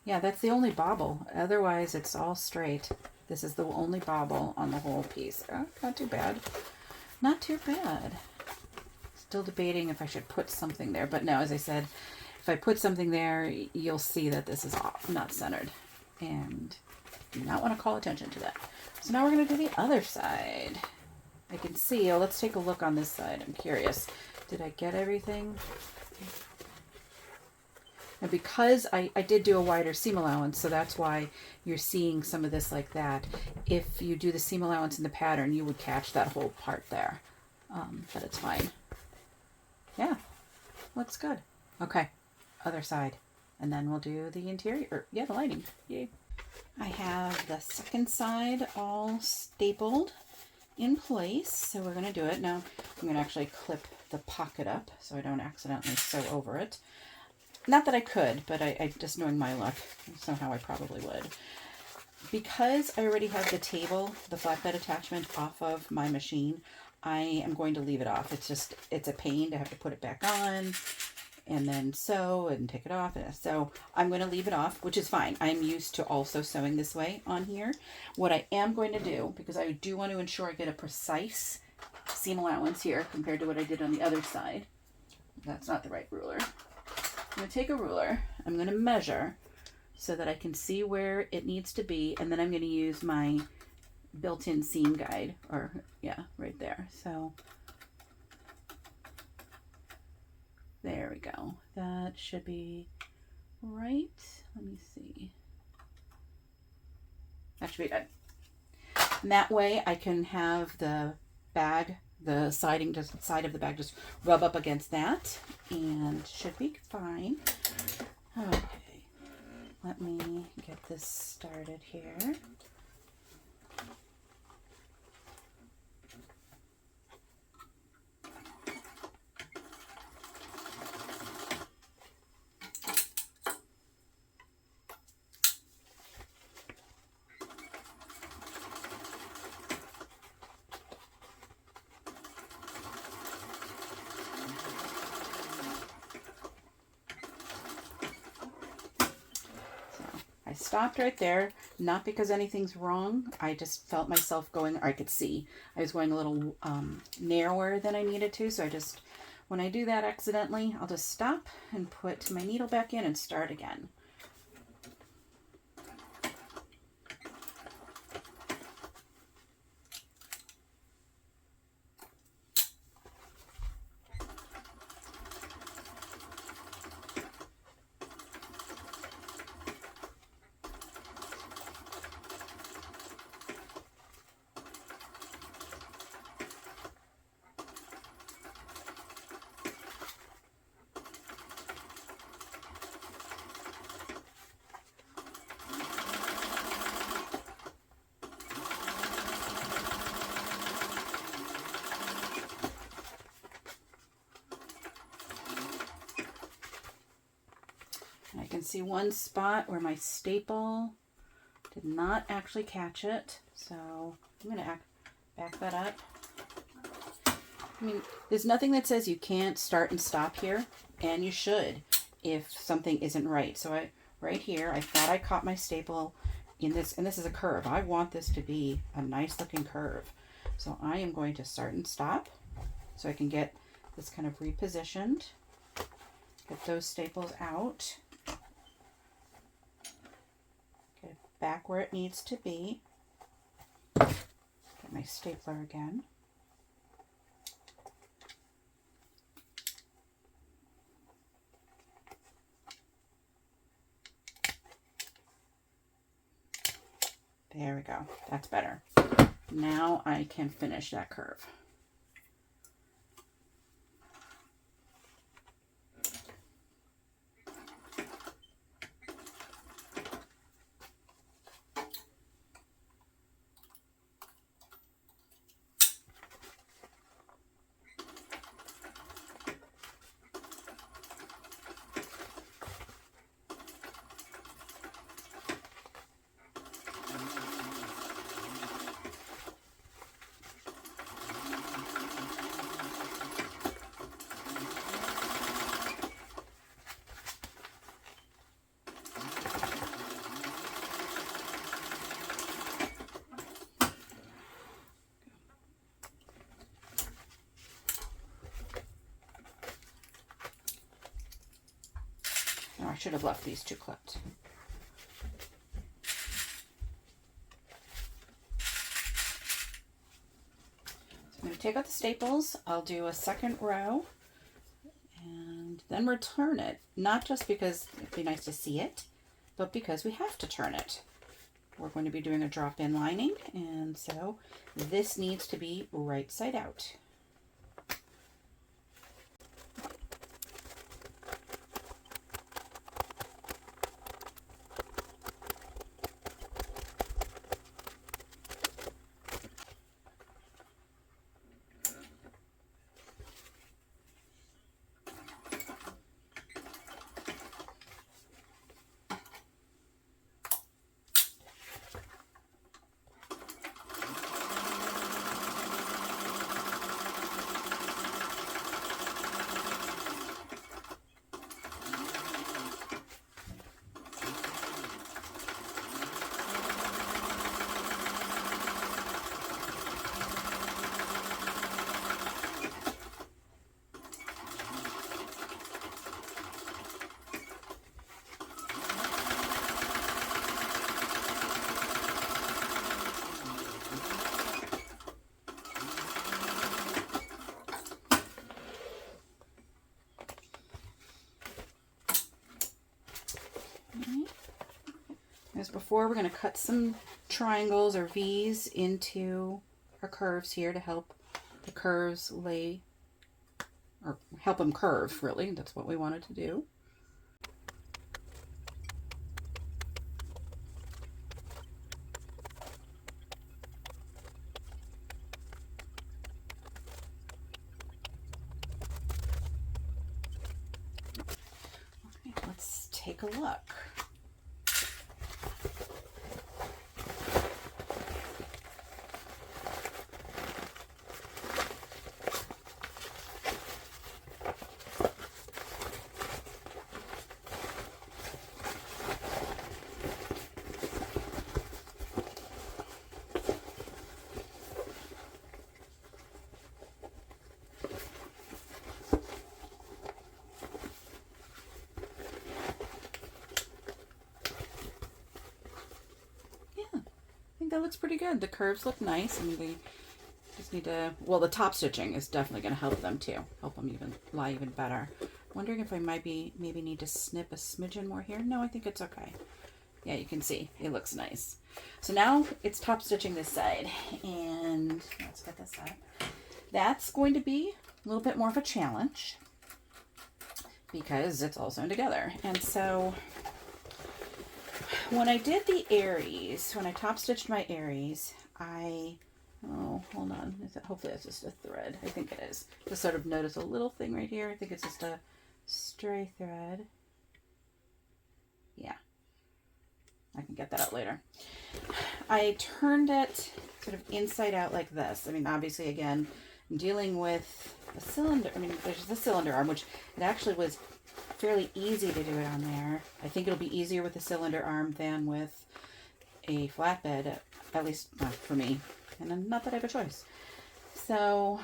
Yeah, that's the only bobble. Otherwise, it's all straight. This is the only bobble on the whole piece. Oh, not too bad. Not too bad. Still debating if I should put something there. But no, as I said, if I put something there, you'll see that this is not centered. And do not want to call attention to that. So now we're going to do the other side. I can see, oh, let's take a look on this side. I'm curious. Did I get everything? And because I did do a wider seam allowance, so that's why you're seeing some of this like that. If you do the seam allowance in the pattern, you would catch that whole part there. But it's fine. Yeah, looks good. Okay, other side. And then we'll do the interior, or, yeah, the lining. Yay. I have the second side all stapled in place, so we're going to do it. Now, I'm going to actually clip the pocket up so I don't accidentally sew over it. Not that I could, but I just knowing my luck, somehow I probably would. Because I already have the table, the flatbed attachment off of my machine, I am going to leave it off. It's a pain to have to put it back on and then sew and take it off. So I'm going to leave it off, which is fine. I'm used to also sewing this way on here. What I am going to do, because I do want to ensure I get a precise seam allowance here compared to what I did on the other side. That's not the right ruler. I'm going to take a ruler. I'm going to measure so that I can see where it needs to be. And then I'm going to use my built-in seam guide, or yeah, right there. So there we go. That should be right. Let me see. That should be good. And that way I can have the bag, the siding, just side of the bag, just rub up against that, and should be fine. Okay, let me get this started here. I stopped right there, not because anything's wrong. I just felt myself going, or I could see I was going a little narrower than I needed to. So when I do that accidentally, I'll just stop and put my needle back in and start again. I can see one spot where my staple did not actually catch it, so I'm going to back that up. I mean, there's nothing that says you can't start and stop here, and you should if something isn't right. So right here, I thought I caught my staple in this, and this is a curve. I want this to be a nice looking curve. So I am going to start and stop so I can get this kind of repositioned, get those staples out. Back where it needs to be. Get my stapler again. There we go. That's better. Now I can finish that curve. Oh, I should have left these two clipped. I'm going to take out the staples. I'll do a second row and then return it. Not just because it'd be nice to see it, but because we have to turn it. We're going to be doing a drop-in lining, and so this needs to be right side out. As before, we're going to cut some triangles or V's into our curves here to help the curves lay, or help them curve, really. That's what we wanted to do. Okay, let's take a look. That looks pretty good. The curves look nice, and we just need to, well, the top stitching is definitely going to help them too, help them even lie even better. Wondering if I maybe need to snip a smidgen more here. No, I think it's okay. Yeah, you can see it looks nice. So now it's top stitching this side, and let's get this up. That's going to be a little bit more of a challenge because it's all sewn together. And so when I did the Aries, when I top stitched my Aries, oh, hold on. Hopefully that's just a thread. I think it is. Just sort of notice a little thing right here. I think it's just a stray thread. Yeah. I can get that out later. I turned it sort of inside out like this. I mean, obviously, again, I'm dealing with a cylinder. I mean, there's the cylinder arm, which it actually was fairly easy to do it on there. I think it'll be easier with the cylinder arm than with a flatbed, at least for me. And not that I have a choice. So,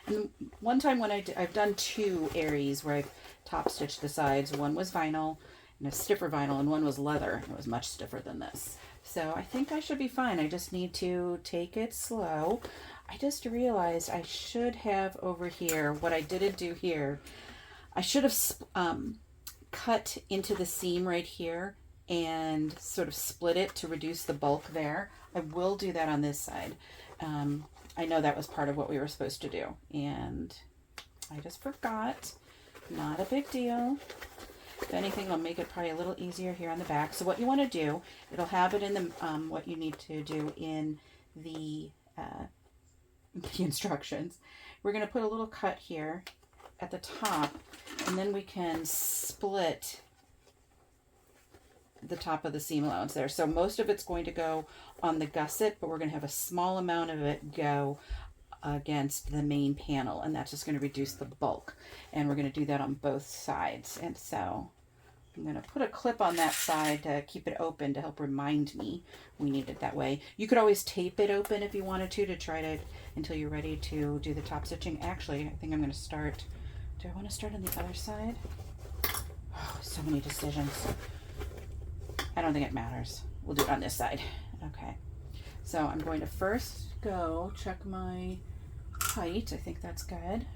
and one time when I've done two Aries where I've top stitched the sides. One was vinyl and a stiffer vinyl, and one was leather. It was much stiffer than this. So I think I should be fine. I just need to take it slow. I just realized I should have over here, what I didn't do here, I should have cut into the seam right here and sort of split it to reduce the bulk there. I will do that on this side. I know that was part of what we were supposed to do, and I just forgot. Not a big deal. If anything, it'll make it probably a little easier here on the back. So what you want to do, it'll have it in the what you need to do in the instructions. We're going to put a little cut here at the top, and then we can split the top of the seam allowance there. So most of it's going to go on the gusset, but we're going to have a small amount of it go against the main panel, and that's just going to reduce the bulk. And we're going to do that on both sides. And so I'm going to put a clip on that side to keep it open to help remind me we need it that way. You could always tape it open if you wanted to try to until you're ready to do the top stitching. Actually, I think I'm going to start. Do I want to start on the other side? Oh, so many decisions. I don't think it matters. We'll do it on this side. Okay. So I'm going to first go check my height. I think that's good.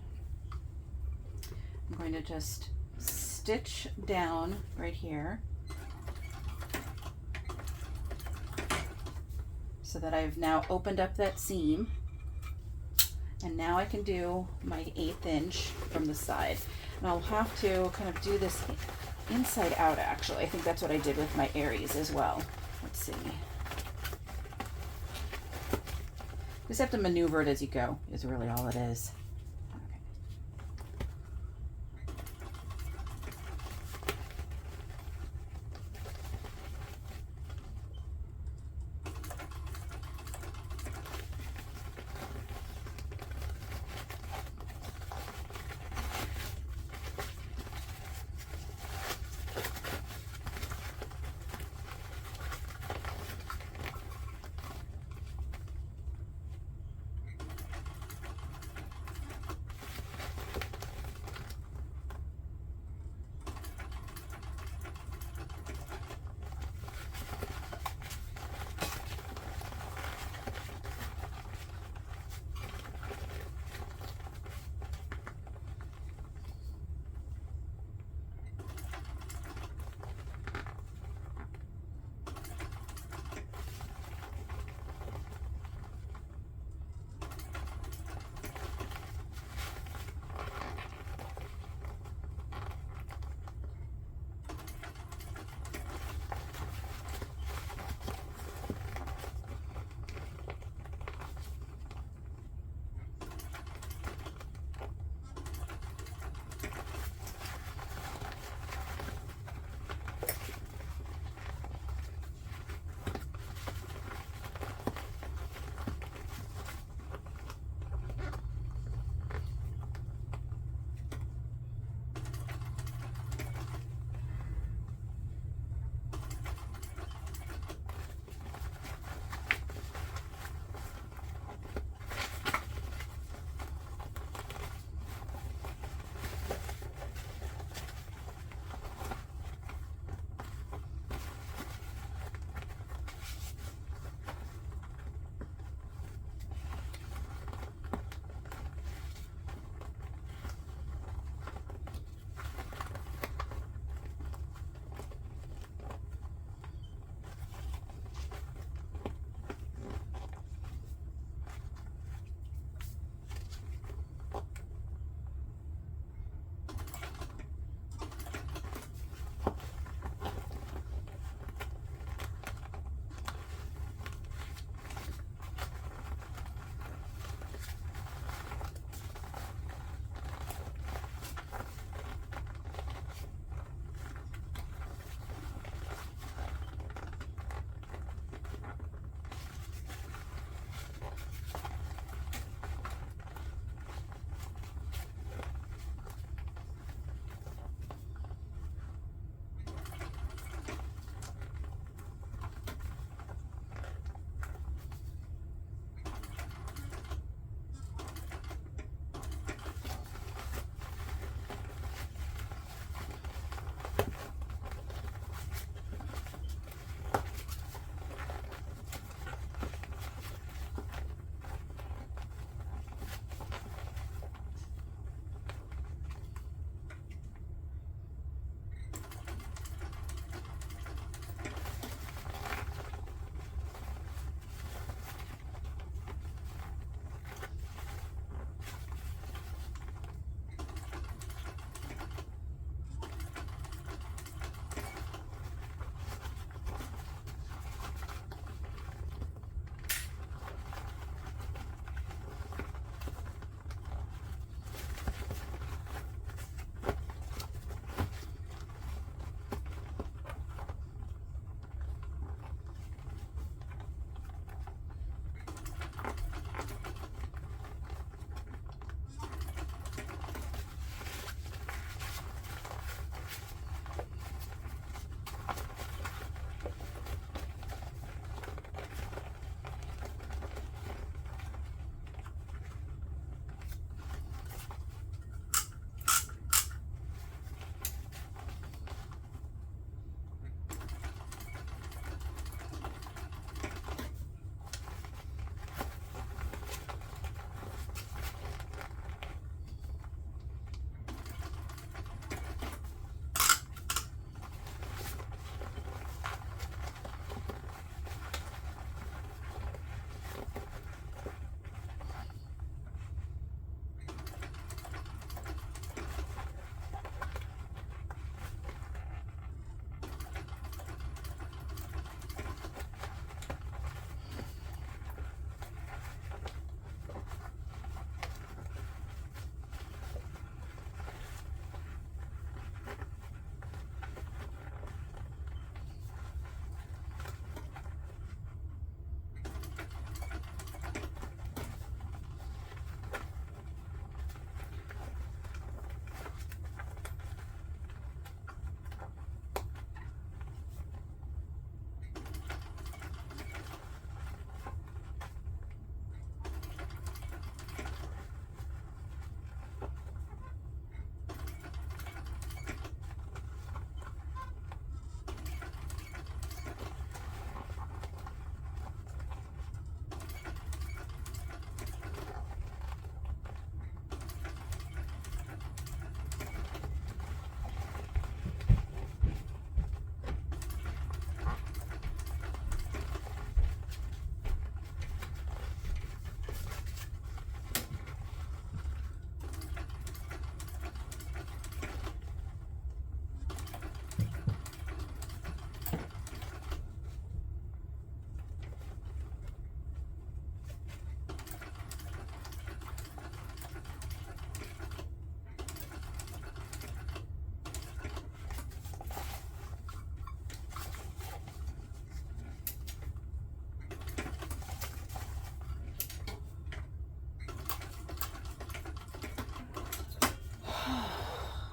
I'm going to just stitch down right here so that I've now opened up that seam. And now I can do my 1/8 inch from the side. And I'll have to kind of do this inside out actually. I think that's what I did with my Aries as well. Let's see. Just have to maneuver it as you go is really all it is. Okay.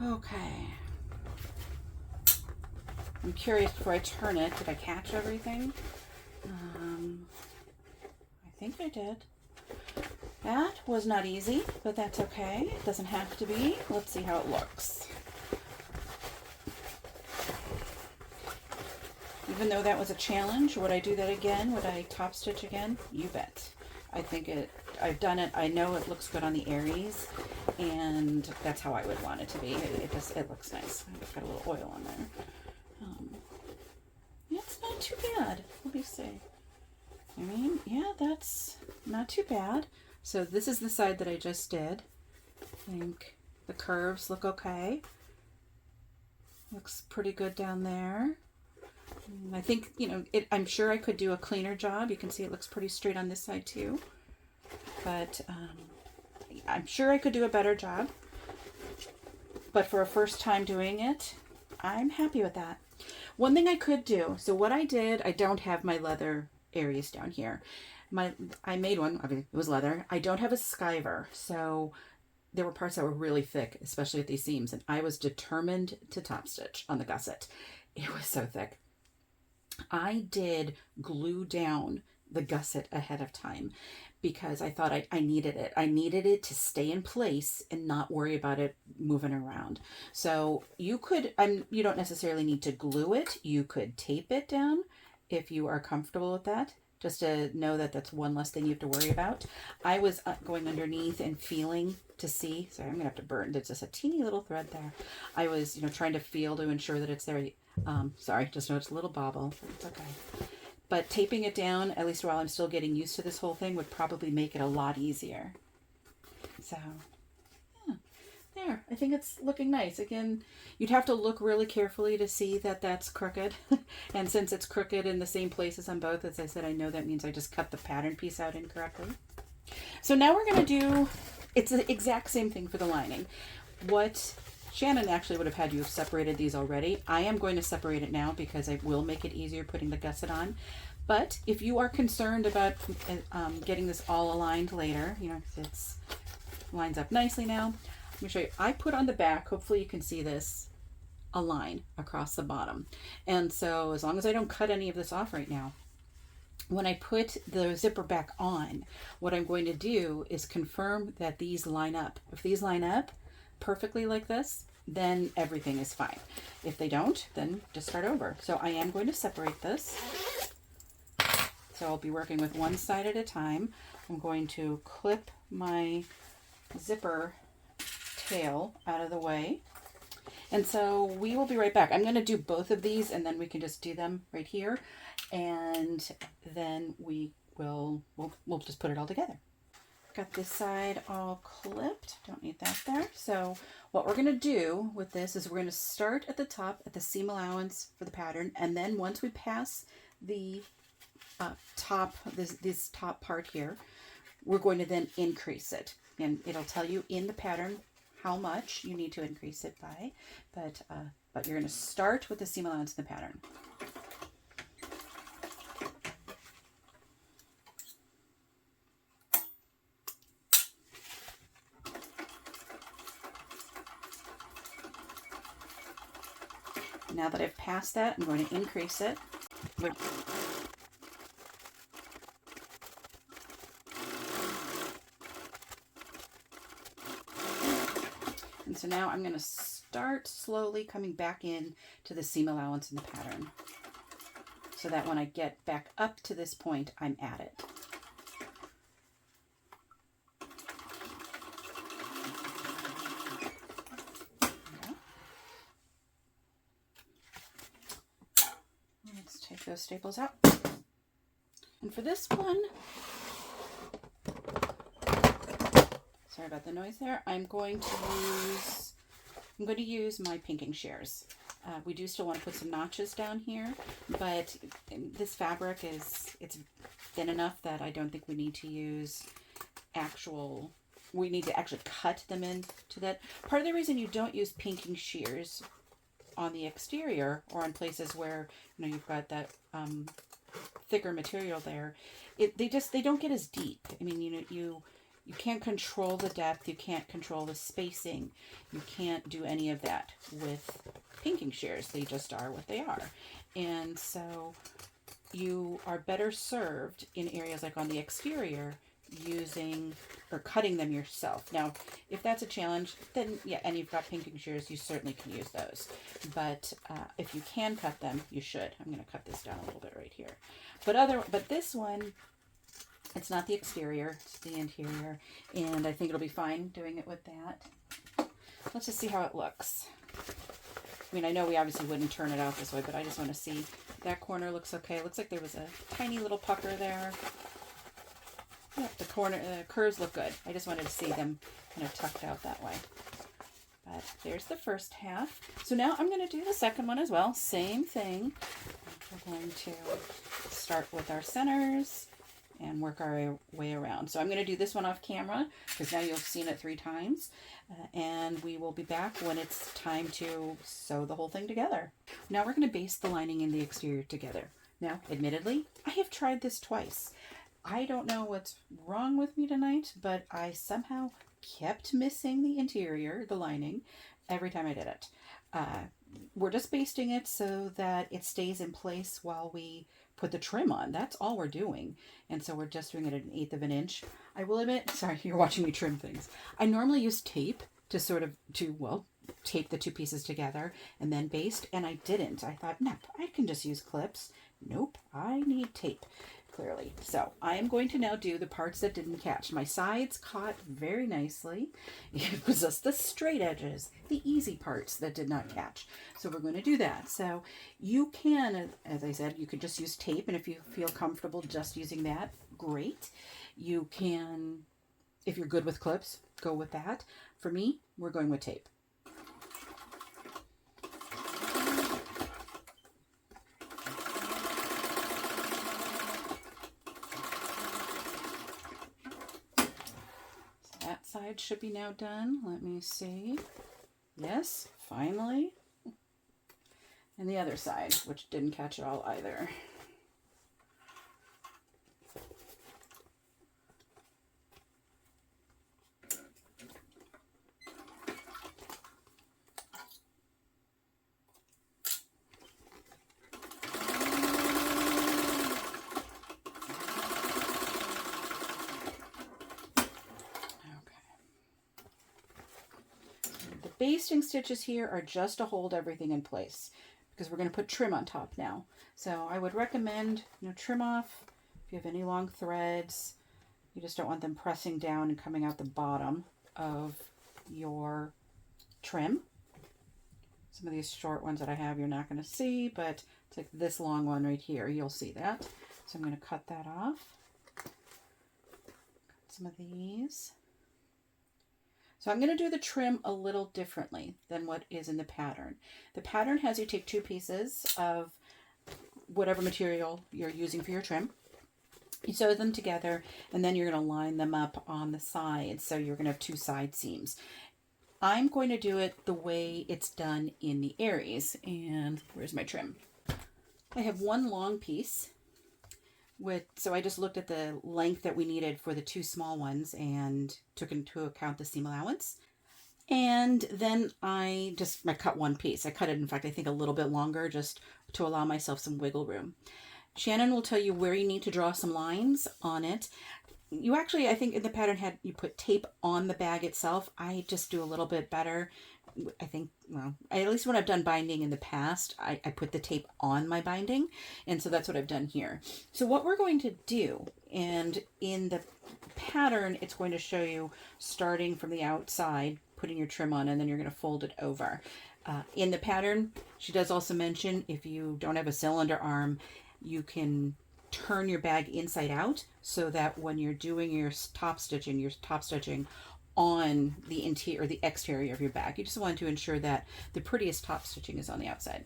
Okay. I'm curious before I turn it, did I catch everything? I think I did. That was not easy, but that's okay. It doesn't have to be. Let's see how it looks. Even though that was a challenge, would I do that again? Would I top stitch again? You bet. I think I've done it. I know it looks good on the Aries, and that's how I would want it to be. It looks nice. It's got a little oil on there. It's not too bad. Let me see. I mean, yeah, that's not too bad. So this is the side that I just did. I think the curves look okay. Looks pretty good down there. I think, you know, I'm sure I could do a cleaner job. You can see it looks pretty straight on this side too. But I'm sure I could do a better job. But for a first time doing it, I'm happy with that. One thing I could do, so what I did, I don't have my leather Aries down here. I made one, I mean, it was leather. I don't have a skiver, so there were parts that were really thick, especially at these seams, and I was determined to top stitch on the gusset. It was so thick. I did glue down the gusset ahead of time because I thought I needed it. I needed it to stay in place and not worry about it moving around. So you could, you don't necessarily need to glue it. You could tape it down if you are comfortable with that, just to know that that's one less thing you have to worry about. I was going underneath and feeling to see, sorry, I'm gonna have to burn, there's just a teeny little thread there. I was, you know, trying to feel to ensure that it's there. Sorry, just noticed a little bobble, it's okay. But taping it down, at least while I'm still getting used to this whole thing, would probably make it a lot easier. So, yeah, there. I think it's looking nice. Again, you'd have to look really carefully to see that that's crooked. And since it's crooked in the same places on both, as I said, I know that means I just cut the pattern piece out incorrectly. So now we're going to do, it's the exact same thing for the lining. What Shannon actually would have had you have separated these already. I am going to separate it now because I will make it easier putting the gusset on. But if you are concerned about getting this all aligned later, you know, it's lines up nicely now. Let me show you. I put on the back, hopefully you can see this, a line across the bottom. And so as long as I don't cut any of this off right now, when I put the zipper back on, what I'm going to do is confirm that these line up. If these line up perfectly like this, then everything is fine. If they don't, then just start over. So I am going to separate this. So I'll be working with one side at a time. I'm going to clip my zipper tail out of the way. And so we will be right back. I'm going to do both of these and then we can just do them right here. And then we'll just put it all together. Got this side all clipped. Don't need that there. So what we're going to do with this is we're going to start at the top at the seam allowance for the pattern. And then once we pass the top, this top part here, we're going to then increase it. And it'll tell you in the pattern how much you need to increase it by. But you're going to start with the seam allowance in the pattern. Now that I've passed that, I'm going to increase it. And so now I'm going to start slowly coming back in to the seam allowance in the pattern, so that when I get back up to this point, I'm at it. Let's take those staples out. And for this one, sorry about the noise there, I'm going to use my pinking shears. We do still want to put some notches down here, but this fabric it's thin enough that I don't think we need to use we need to actually cut them into that. Part of the reason you don't use pinking shears on the exterior or on places where, you know, you've got that thicker material there, they don't get as deep. I mean, you know, You can't control the depth, you can't control the spacing, you can't do any of that with pinking shears. They just are what they are. And so you are better served in areas like on the exterior using or cutting them yourself. Now, if that's a challenge, then yeah, and you've got pinking shears, you certainly can use those. But if you can cut them, you should. I'm going to cut this down a little bit right here. But this one, it's not the exterior, it's the interior, and I think it'll be fine doing it with that. Let's just see how it looks. I mean, I know we obviously wouldn't turn it out this way, but I just want to see. That corner looks okay. It looks like there was a tiny little pucker there. Yeah, the curves look good. I just wanted to see them kind of tucked out that way. But there's the first half. So now I'm going to do the second one as well. Same thing. We're going to start with our centers and work our way around. So I'm going to do this one off camera because now you've seen it 3 times. And we will be back when it's time to sew the whole thing together. Now we're going to baste the lining and the exterior together. Now, admittedly, I have tried this twice. I don't know what's wrong with me tonight, but I somehow kept missing the interior, the lining, every time I did it. We're just basting it so that it stays in place while we put the trim on. That's all we're doing. And so we're just doing it at 1/8 of an inch. I will admit, sorry, you're watching me trim things. I normally use tape to tape the 2 pieces together and then baste, and I didn't. I thought, nope, I can just use clips. Nope, I need tape, clearly. So I am going to now do the parts that didn't catch. My sides caught very nicely. It was just the straight edges, the easy parts that did not catch. So we're going to do that. So you can, as I said, you could just use tape, and if you feel comfortable just using that, great. You can, if you're good with clips, go with that. For me, we're going with tape. Side should be now done. Let me see. Yes, finally. And the other side, which didn't catch it all either. Basting stitches here are just to hold everything in place because we're going to put trim on top now. So I would recommend, trim off if you have any long threads. You just don't want them pressing down and coming out the bottom of your trim. Some of these short ones that I have you're not going to see, but it's like this long one right here. You'll see that. So I'm going to cut that off. Cut some of these. So I'm going to do the trim a little differently than what is in the pattern. The pattern has you take 2 pieces of whatever material you're using for your trim. You sew them together, and then you're going to line them up on the sides. So you're going to have 2 side seams. I'm going to do it the way it's done in the Aries. And where's my trim? I have 1 long piece. So I just looked at the length that we needed for the 2 small ones and took into account the seam allowance. And then I cut 1 piece. I cut it, in fact, I think a little bit longer just to allow myself some wiggle room. Shannon will tell you where you need to draw some lines on it. You actually, I think in the pattern you put tape on the bag itself. I just do a little bit better. I think, well, at least when I've done binding in the past, I put the tape on my binding. And so that's what I've done here. So what we're going to do, and in the pattern, it's going to show you starting from the outside, putting your trim on, and then you're going to fold it over. In the pattern, she does also mention if you don't have a cylinder arm, you can turn your bag inside out so that when you're doing your top stitching on the interior or the exterior of your bag. You just want to ensure that the prettiest top stitching is on the outside.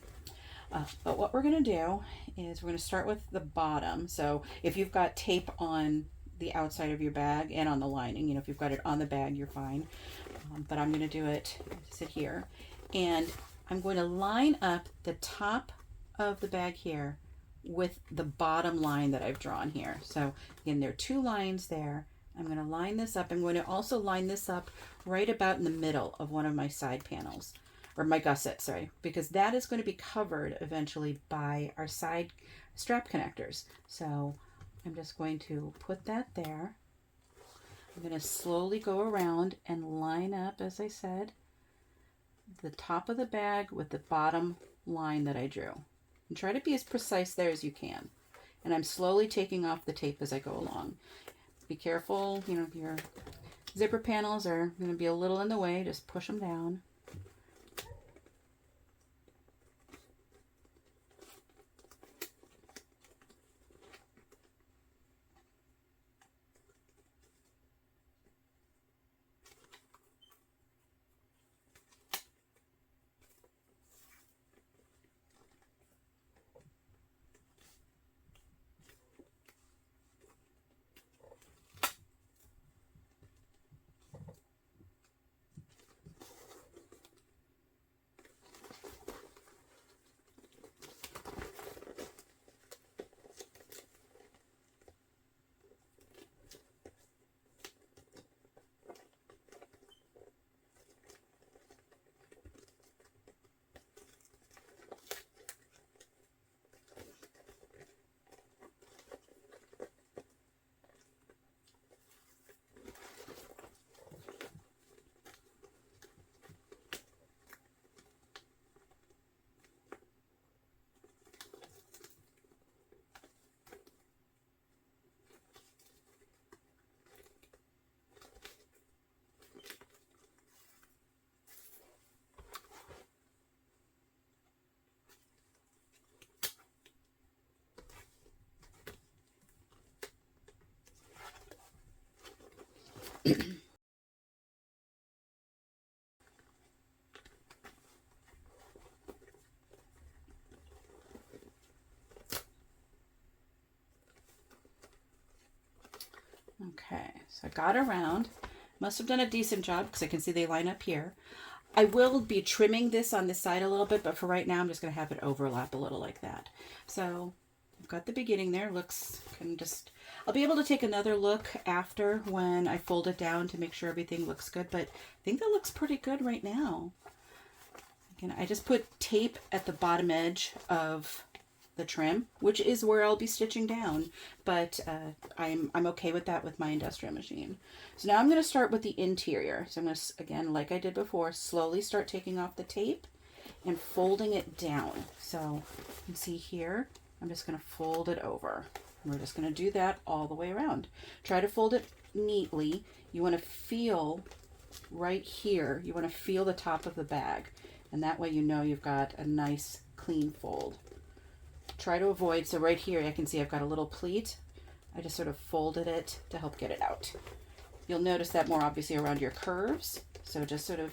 But what we're going to do is we're going to start with the bottom. So if you've got tape on the outside of your bag and on the lining, if you've got it on the bag, you're fine. But I'm going to do it, sit here, and I'm going to line up the top of the bag here with the bottom line that I've drawn here. So again, there are 2 lines there. I'm going to line this up. I'm going to also line this up right about in the middle of one of my side panels, or my gusset, sorry, because that is going to be covered eventually by our side strap connectors. So I'm just going to put that there. I'm going to slowly go around and line up, as I said, the top of the bag with the bottom line that I drew. And try to be as precise there as you can. And I'm slowly taking off the tape as I go along. Be careful, you know, your zipper panels are going to be a little in the way. Just push them down. Okay, so I got around. Must have done a decent job because I can see they line up here. I will be trimming this on this side a little bit, but for right now I'm just going to have it overlap a little like that. So I've got the beginning there. Looks can just, I'll be able to take another look after when I fold it down to make sure everything looks good, but I think that looks pretty good right now. Again, I just put tape at the bottom edge of the trim, which is where I'll be stitching down, but I'm okay with that with my industrial machine. So now I'm going to start with the interior. So I'm going to, again, like I did before, slowly start taking off the tape and folding it down. So you can see here, I'm just going to fold it over. And we're just going to do that all the way around. Try to fold it neatly. You want to feel right here, you want to feel the top of the bag, and that way you know you've got a nice clean fold. Try to avoid, so right here I can see I've got a little pleat. I just sort of folded it to help get it out. You'll notice that more obviously around your curves. So just sort of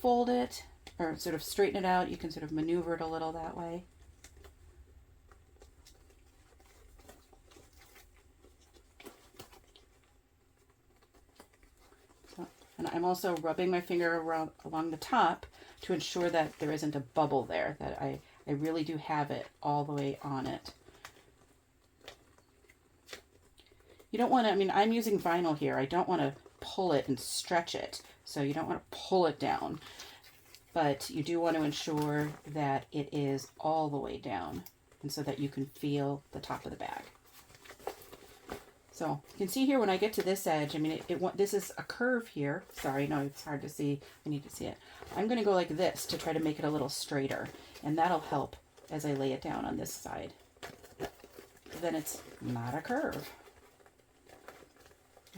fold it or sort of straighten it out. You can sort of maneuver it a little that way. So, and I'm also rubbing my finger around along the top to ensure that there isn't a bubble there, that I really do have it all the way on it. You don't want to, I mean, I'm using vinyl here. I don't want to pull it and stretch it. So you don't want to pull it down. But you do want to ensure that it is all the way down, and so that you can feel the top of the bag. So you can see here when I get to this edge, I mean, this is a curve here. Sorry, no, it's hard to see. I need to see it. I'm going to go like this to try to make it a little straighter, and that'll help as I lay it down on this side. Then it's not a curve.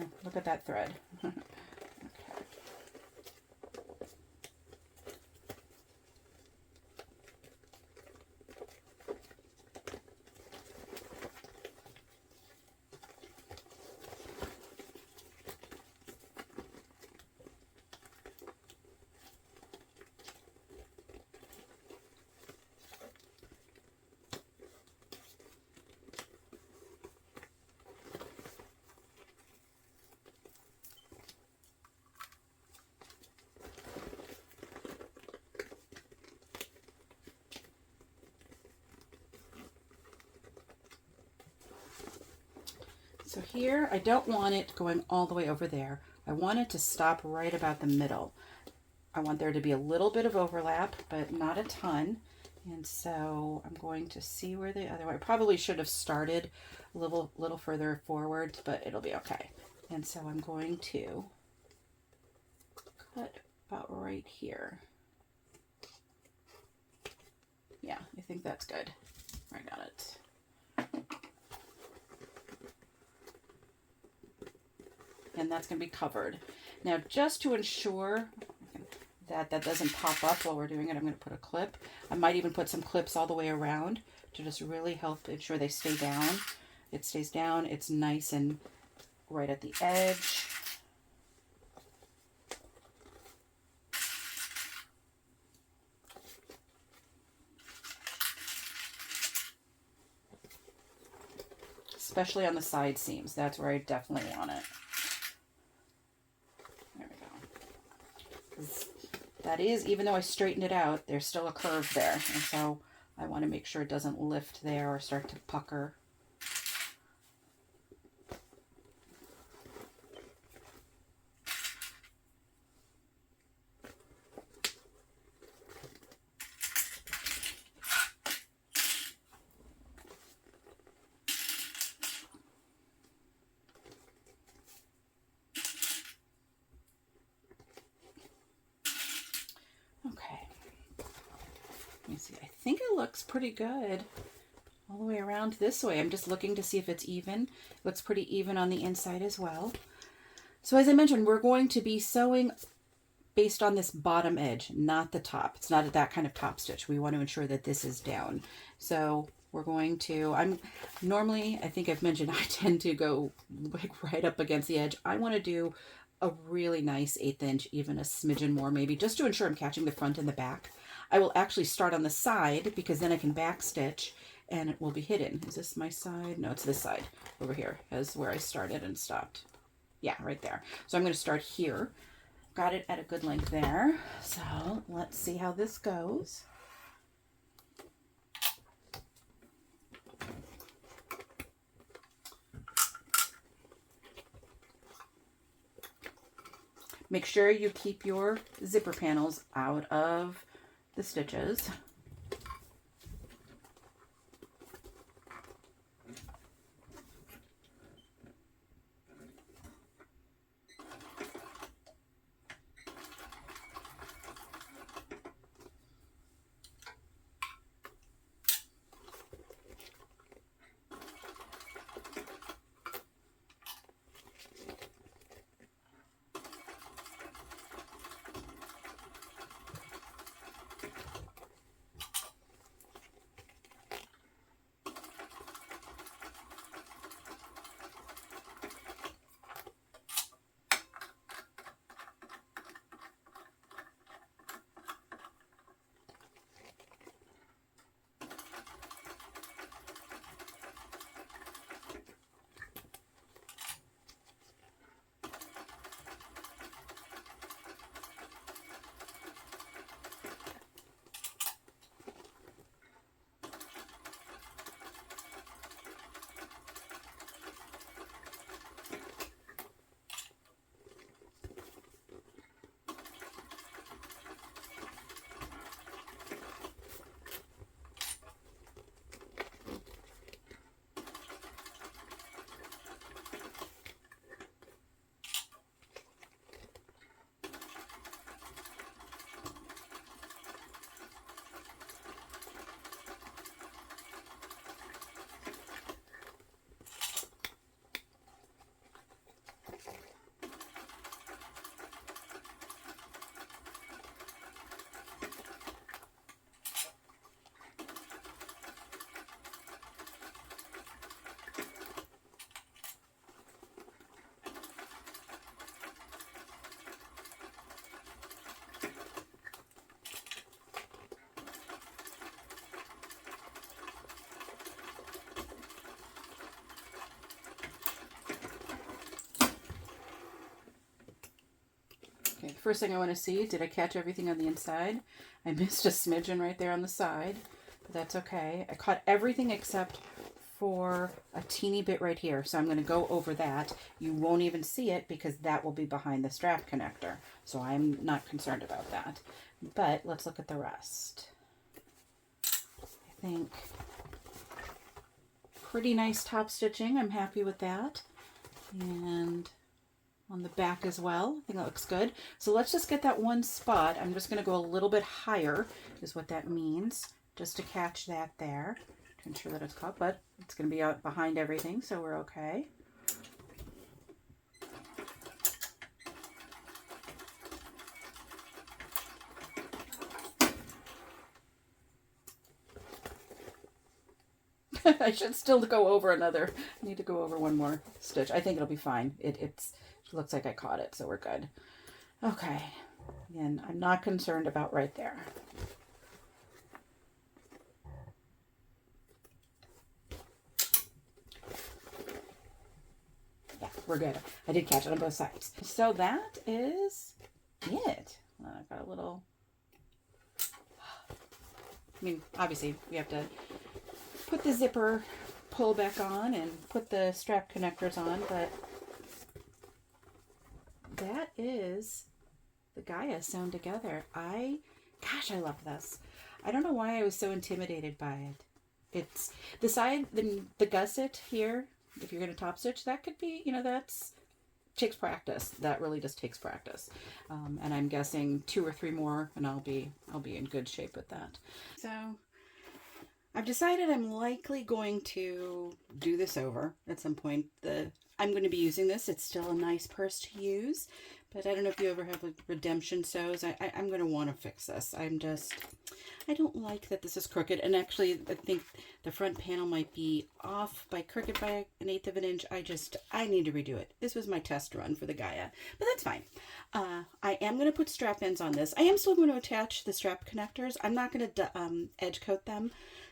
Oh, look at that thread. Okay. here, I don't want it going all the way over there. I want it to stop right about the middle. I want there to be a little bit of overlap, but not a ton. And so I'm going to see where the other one, I probably should have started a little further forward, but it'll be okay. And so I'm going to cut about right here. Yeah, I think that's good. I got it. And that's going to be covered. Now, just to ensure that that doesn't pop up while we're doing it, I'm going to put a clip. I might even put some clips all the way around to just really help ensure they stay down. It stays down. It's nice and right at the edge. Especially on the side seams. That's where I definitely want it. There we go. 'Cause that is, even though I straightened it out, there's still a curve there. And so I want to make sure it doesn't lift there or start to pucker. Let me see, I think it looks pretty good all the way around this way. I'm just looking to see if it's even. It looks pretty even on the inside as well. So as I mentioned, we're going to be sewing based on this bottom edge, not the top. It's not that kind of top stitch. We want to ensure that this is down. So we're going to, normally, I think I've mentioned, I tend to go like right up against the edge. I want to do a really nice 1/8 inch, even a smidgen more maybe, just to ensure I'm catching the front and the back. I will actually start on the side because then I can back stitch and it will be hidden. Is this my side? No, it's this side over here is where I started and stopped. Yeah, right there. So I'm going to start here. Got it at a good length there. So let's see how this goes. Make sure you keep your zipper panels out of the stitches. Okay, first thing I want to see, did I catch everything on the inside? I missed a smidgen right there on the side, but that's okay. I caught everything except for a teeny bit right here. So I'm going to go over that. You won't even see it because that will be behind the strap connector. So I'm not concerned about that. But let's look at the rest. I think pretty nice top stitching. I'm happy with that. And on the back as well, I think that looks good. So let's just get that one spot. I'm just going to go a little bit higher is what that means, just to catch that there, to ensure that it's caught, but it's going to be out behind everything, so we're okay. I should still go over another. I need to go over one more stitch. I think it'll be fine. It looks like I caught it, so we're good. Okay. Again, I'm not concerned about right there. Yeah, we're good. I did catch it on both sides. So that is it. I've got a little... I mean, obviously, we have to put the zipper pull back on and put the strap connectors on, but that is the Gaia sewn together. Gosh, I love this. I don't know why I was so intimidated by it. It's the side, the gusset here, if you're going to top stitch, that could be, you know, takes practice. That really just takes practice. And I'm guessing 2 or 3 more and I'll be in good shape with that. So I've decided I'm likely going to do this over at some point. I'm going to be using this. It's still a nice purse to use, but I don't know if you ever have like redemption sews. I'm going to want to fix this. I don't like that this is crooked. And actually, I think the front panel might be off by crooked by 1/8 of an inch. I need to redo it. This was my test run for the Gaia, but that's fine. I am going to put strap ends on this. I am still going to attach the strap connectors. I'm not going to edge coat them,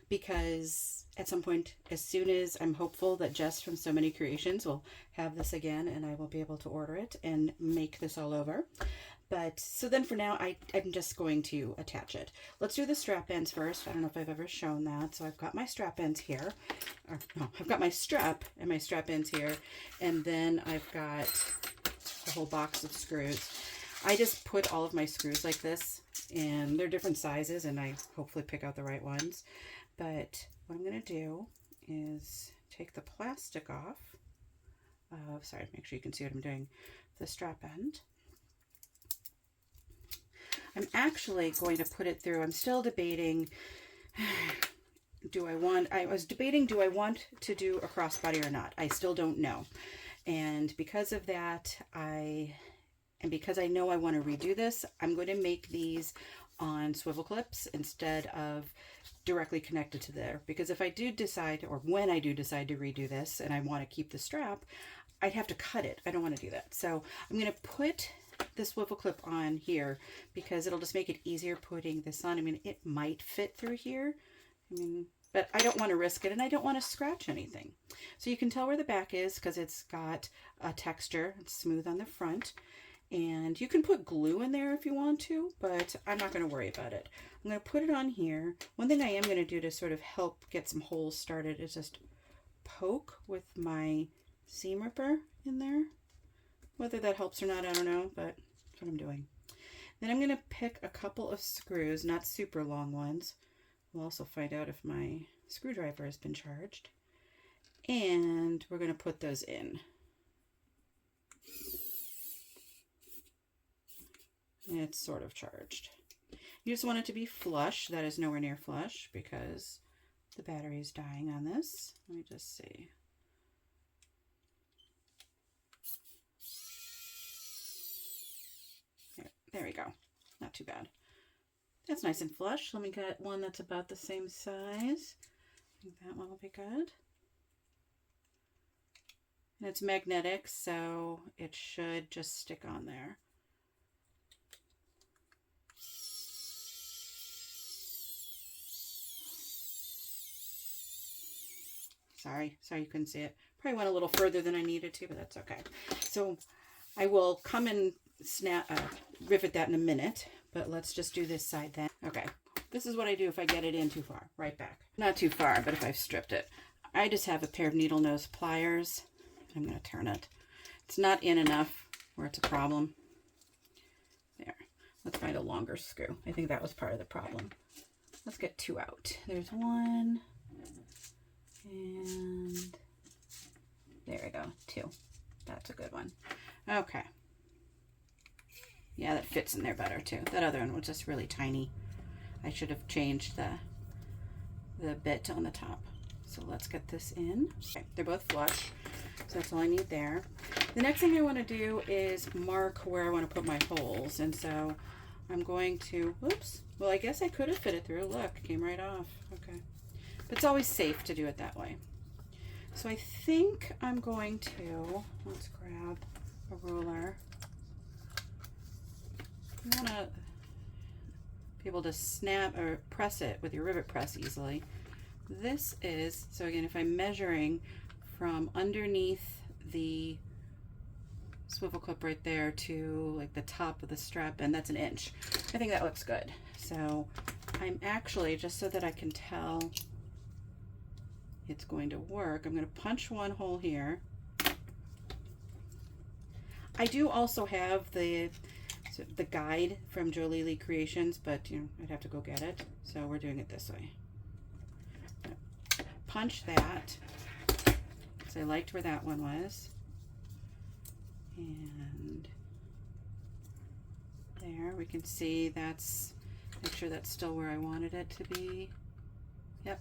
because at some point, as soon as I'm hopeful that Jess from So Many Creations will have this again and I will be able to order it and make this all over. But so then for now, I'm just going to attach it. Let's do the strap ends first. I don't know if I've ever shown that. So I've got my strap ends here. Or, no, I've got my strap and my strap ends here. And then I've got a whole box of screws. I just put all of my screws like this, and they're different sizes, and I hopefully pick out the right ones. But what I'm going to do is take the plastic off. Sorry, make sure you can see what I'm doing. The strap end. I'm actually going to put it through. I'm still debating. Do I want to do a crossbody or not? I still don't know. And because of that, because I know I want to redo this, I'm going to make these on swivel clips instead of directly connected to there. Because if I do decide, or when I do decide to redo this and I want to keep the strap, I'd have to cut it. I don't want to do that. So I'm going to put the swivel clip on here because it'll just make it easier putting this on. I mean, it might fit through here. But I don't want to risk it, and I don't want to scratch anything. So you can tell where the back is because it's got a texture. It's smooth on the front. And you can put glue in there if you want to, but I'm not going to worry about it. I'm going to put it on here. One thing I am going to do to sort of help get some holes started is just poke with my seam ripper in there. Whether that helps or not, I don't know, but that's what I'm doing. Then I'm going to pick a couple of screws, not super long ones. We'll also find out if my screwdriver has been charged. And we're going to put those in. It's sort of charged. You just want it to be flush. That is nowhere near flush because the battery is dying on this. Let me just see. There we go. Not too bad. That's nice and flush. Let me get one that's about the same size. I think that one will be good. And it's magnetic, so it should just stick on there. Sorry you couldn't see it. Probably went a little further than I needed to, but that's okay. So I will come and rivet that in a minute, but let's just do this side then. Okay, this is what I do if I get it in too far. Right back. Not too far, but if I've stripped it. I just have a pair of needle nose pliers. I'm going to turn it. It's not in enough where it's a problem. There. Let's find a longer screw. I think that was part of the problem. Let's get 2 out. There's 1. And there we go. 2. That's a good one. Okay. Yeah, that fits in there better too. That other one was just really tiny. I should have changed the bit on the top. So let's get this in. Okay, they're both flush. So that's all I need there. The next thing I want to do is mark where I want to put my holes. And so I'm going to, whoops. Well, I guess I could have fit it through. Look, it came right off. Okay. But it's always safe to do it that way. So I think I'm going to, let's grab a ruler. You want to be able to snap or press it with your rivet press easily. This is, so again, if I'm measuring from underneath the swivel clip right there to like the top of the strap, and that's 1 inch. I think that looks good. So I'm actually, just so that I can tell it's going to work, I'm going to punch 1 hole here. I do also have the guide from Jolie Creations, but you know, I'd have to go get it. So we're doing it this way. Punch that, because I liked where that one was. And there, we can see that's, make sure that's still where I wanted it to be. Yep.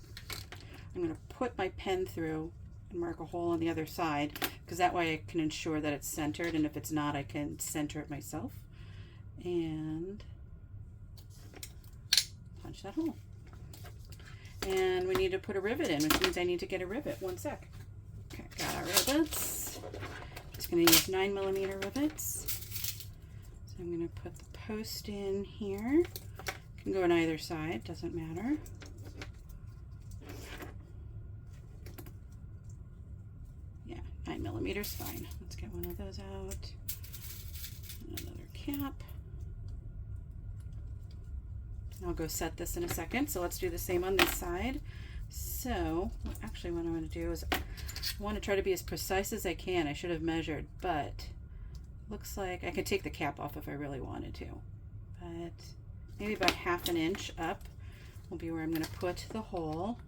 I'm going to put my pen through and mark a hole on the other side, because that way I can ensure that it's centered, and if it's not, I can center it myself. And punch that hole. And we need to put a rivet in, which means I need to get a rivet. 1 sec. Okay, got our rivets. Just going to use 9mm rivets. So I'm going to put the post in here. Can go on either side, doesn't matter. Yeah, 9mm is fine. Let's get one of those out. Another cap. I'll go set this in a second. So let's do the same on this side. So actually what I want to do is I want to try to be as precise as I can. I should have measured, but looks like I could take the cap off if I really wanted to. But maybe about 1/2 inch up will be where I'm going to put the hole.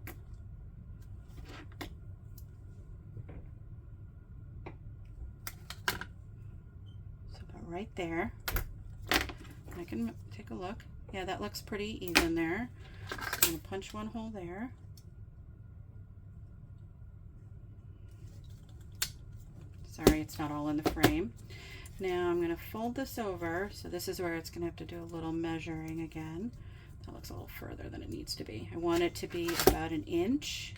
So about right there. I can take a look. Yeah, that looks pretty even there. So I'm going to punch 1 hole there. Sorry, it's not all in the frame. Now I'm going to fold this over. So this is where it's going to have to do a little measuring again. That looks a little further than it needs to be. I want it to be about 1 inch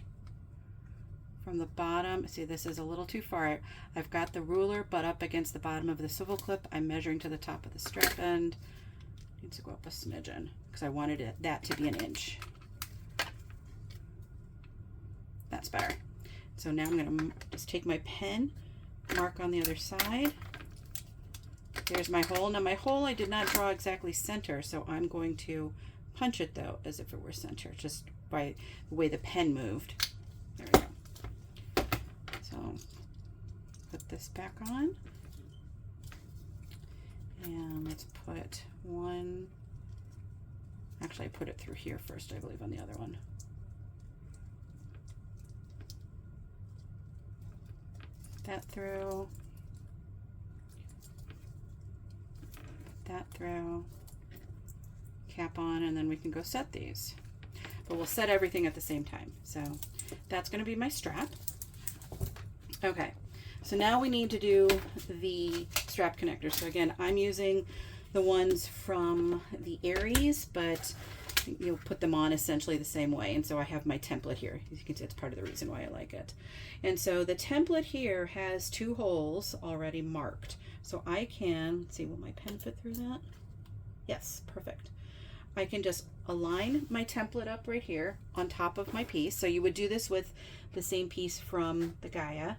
from the bottom. See, this is a little too far. I've got the ruler butt up against the bottom of the swivel clip. I'm measuring to the top of the strap end. Needs to go up a smidgen because I wanted that to be 1 inch. That's better. So now I'm going to just take my pen, mark on the other side. There's my hole. Now my hole I did not draw exactly center, so I'm going to punch it though as if it were center, just by the way the pen moved. There we go. So put this back on. And let's put 1, actually I put it through here first, I believe, on the other one. Put that through. Put that through. Cap on, and then we can go set these. But we'll set everything at the same time. So that's going to be my strap. Okay. So now we need to do the strap connector. So again, I'm using the ones from the Aries, but you'll put them on essentially the same way. And so I have my template here. As you can see, it's part of the reason why I like it. And so the template here has 2 holes already marked. So I can, let's see, will my pen fit through that? Yes, perfect. I can just align my template up right here on top of my piece. So you would do this with the same piece from the Gaia.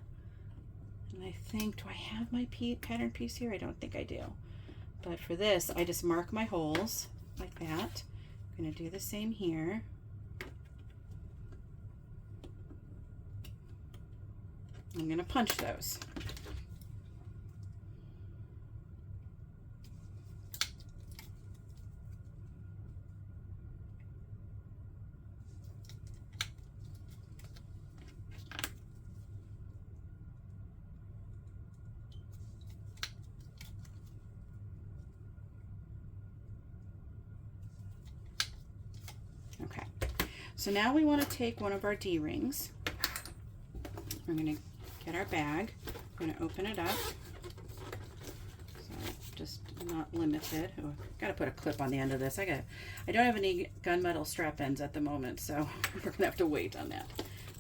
And I think, do I have my pattern piece here? I don't think I do. But for this, I just mark my holes like that. I'm going to do the same here. I'm going to punch those. Okay, so now we want to take one of our D-rings. We're going to get our bag. I'm going to open it up. So just not limited. Oh, got to put a clip on the end of this. I don't have any gunmetal strap ends at the moment, so we're going to have to wait on that.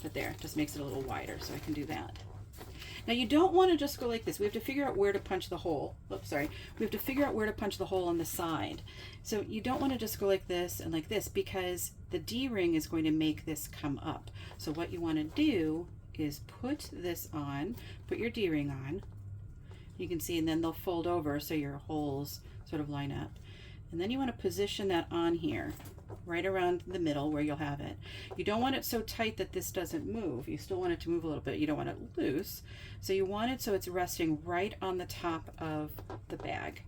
But there, just makes it a little wider, so I can do that. Now you don't want to just go like this. We have to figure out where to punch the hole. Oops, sorry. We have to figure out where to punch the hole on the side. So you don't want to just go like this and like this, because the D-ring is going to make this come up. So what you want to do is put this on, put your D-ring on. You can see, and then they'll fold over so your holes sort of line up. And then you want to position that on here, right around the middle where you'll have it. You don't want it so tight that this doesn't move. You still want it to move a little bit. You don't want it loose. So you want it so it's resting right on the top of the bag.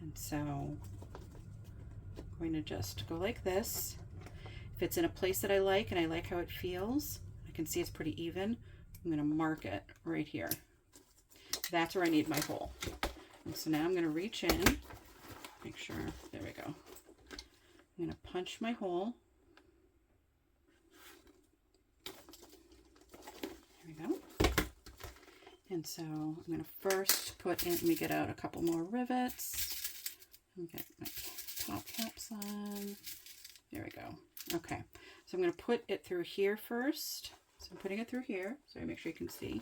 And so I'm going to just go like this. If it's in a place that I like and I like how it feels, I can see it's pretty even, I'm going to mark it right here. That's where I need my hole. And so now I'm going to reach in, make sure, there we go. I'm going to punch my hole. There we go. And so I'm going to first put in, let me get out a couple more rivets. Get my top caps on. There we go. Okay, so I'm going to put it through here first. So I'm putting it through here, so make sure you can see.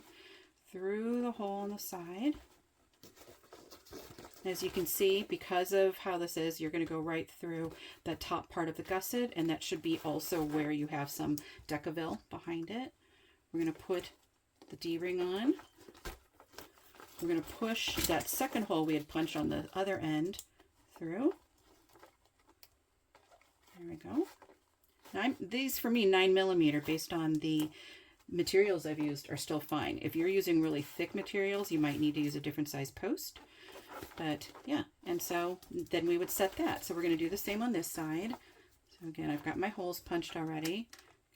Through the hole on the side. As you can see, because of how this is, you're going to go right through the top part of the gusset, and that should be also where you have some Decaville behind it. We're going to put the D-ring on. We're going to push that second hole we had punched on the other end through. There we go. These for me 9mm based on the materials I've used are still fine. If you're using really thick materials, you might need to use a different size post. But yeah, and so then we would set that. So we're going to do the same on this side. So again, I've got my holes punched already.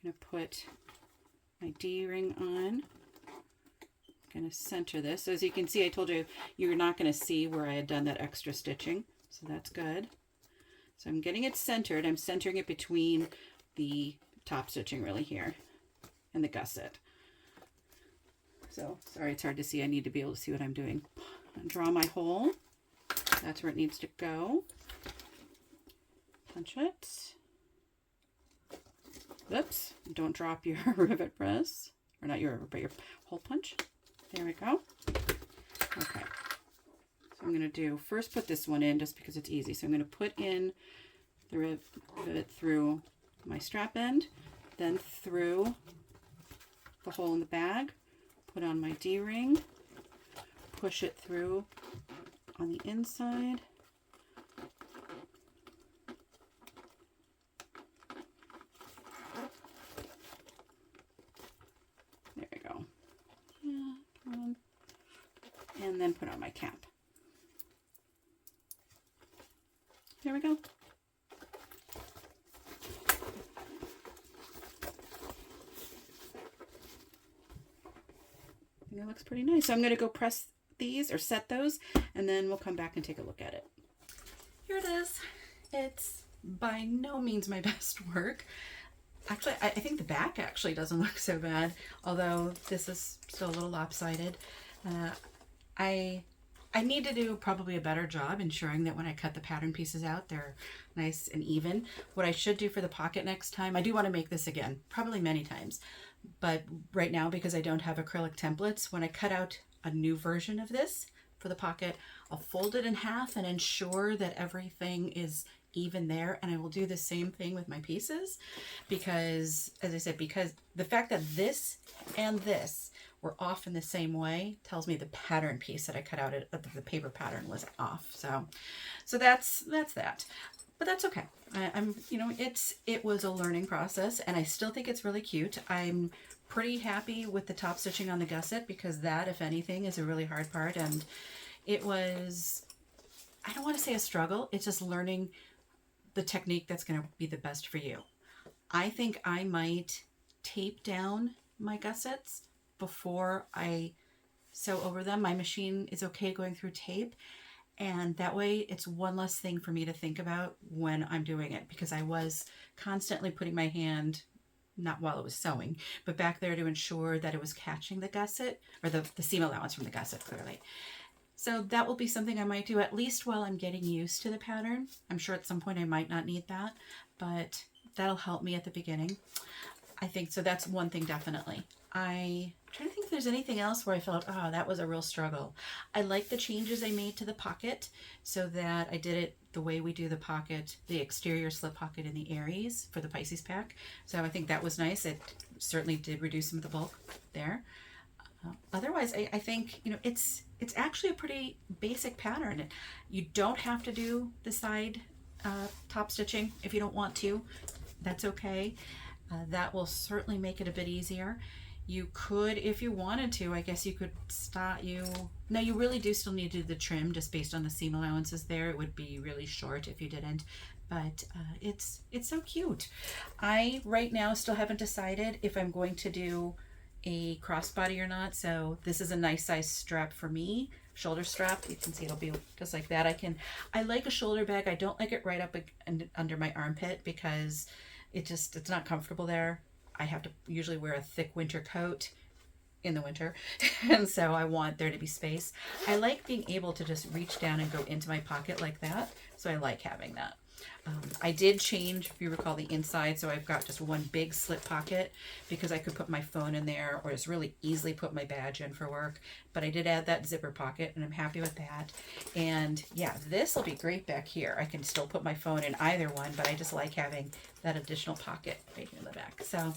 I'm going to put my D-ring on. I'm going to center this. So as you can see, I told you you're not going to see where I had done that extra stitching. So that's good. So I'm getting it centered. I'm centering it between the top stitching really here and the gusset. So sorry, it's hard to see. I need to be able to see what I'm doing. Draw my hole. That's where it needs to go. Punch it. Oops, don't drop your rivet press. Or not your rivet, but your hole punch. There we go. Okay. So I'm going to do, first put this one in just because it's easy. So I'm going to put in the rivet through my strap end, then through the hole in the bag, put on my D-ring, push it through on the inside. There we go. And then put on my cap. There we go. I think it looks pretty nice. So I'm going to go press these or set those, and then we'll come back and take a look at it. Here it is. It's by no means my best work. Actually, I think the back actually doesn't look so bad, although this is still a little lopsided. I need to do probably a better job ensuring that when I cut the pattern pieces out, they're nice and even. What I should do for the pocket next time, I do want to make this again, probably many times, but right now, because I don't have acrylic templates, when I cut out a new version of this for the pocket, I'll fold it in half and ensure that everything is even there. And I will do the same thing with my pieces because, as I said, because the fact that this and this were off in the same way tells me the pattern piece that I cut out, the paper pattern, was off. So that's that. But that's okay. I'm, you know, it was a learning process, and I still think it's really cute. I'm pretty happy with the top stitching on the gusset, because that, if anything, is a really hard part. And it was, I don't want to say a struggle, it's just learning the technique that's going to be the best for you. I think I might tape down my gussets before I sew over them. My machine is okay going through tape, and that way it's one less thing for me to think about when I'm doing it, because I was constantly putting my hand, not while it was sewing, but back there to ensure that it was catching the gusset, or the seam allowance from the gusset, clearly. So that will be something I might do, at least while I'm getting used to the pattern. I'm sure at some point I might not need that, but that'll help me at the beginning. I think so. That's one thing, definitely. I'm trying to think if there's anything else where I felt, oh, that was a real struggle. I like the changes I made to the pocket, so that I did it the way we do the pocket, the exterior slip pocket in the Aries for the Pisces pack. So I think that was nice. It certainly did reduce some of the bulk there. Otherwise, I think, you know, it's actually a pretty basic pattern. You don't have to do the side top stitching if you don't want to. That's okay. That will certainly make it a bit easier. You could, if you wanted to, I guess you could no, you really do still need to do the trim just based on the seam allowances there. It would be really short if you didn't, but it's so cute. I right now still haven't decided if I'm going to do a crossbody or not. So this is a nice size strap for me, shoulder strap. You can see it'll be just like that. I like a shoulder bag. I don't like it right up under my armpit, because it's not comfortable there. I have to usually wear a thick winter coat in the winter, and so I want there to be space. I like being able to just reach down and go into my pocket like that, so I like having that. I did change, if you recall, the inside, so I've got just one big slip pocket, because I could put my phone in there, or just really easily put my badge in for work. But I did add that zipper pocket, and I'm happy with that. And yeah, this will be great back here. I can still put my phone in either one, but I just like having that additional pocket right in the back. So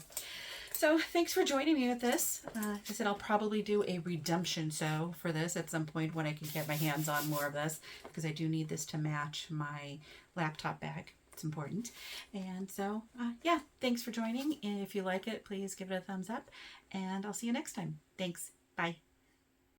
thanks for joining me with this. I said I'll probably do a redemption sew for this at some point when I can get my hands on more of this, because I do need this to match my laptop bag. It's important. And so, yeah, thanks for joining. If you like it, please give it a thumbs up, and I'll see you next time. Thanks. Bye.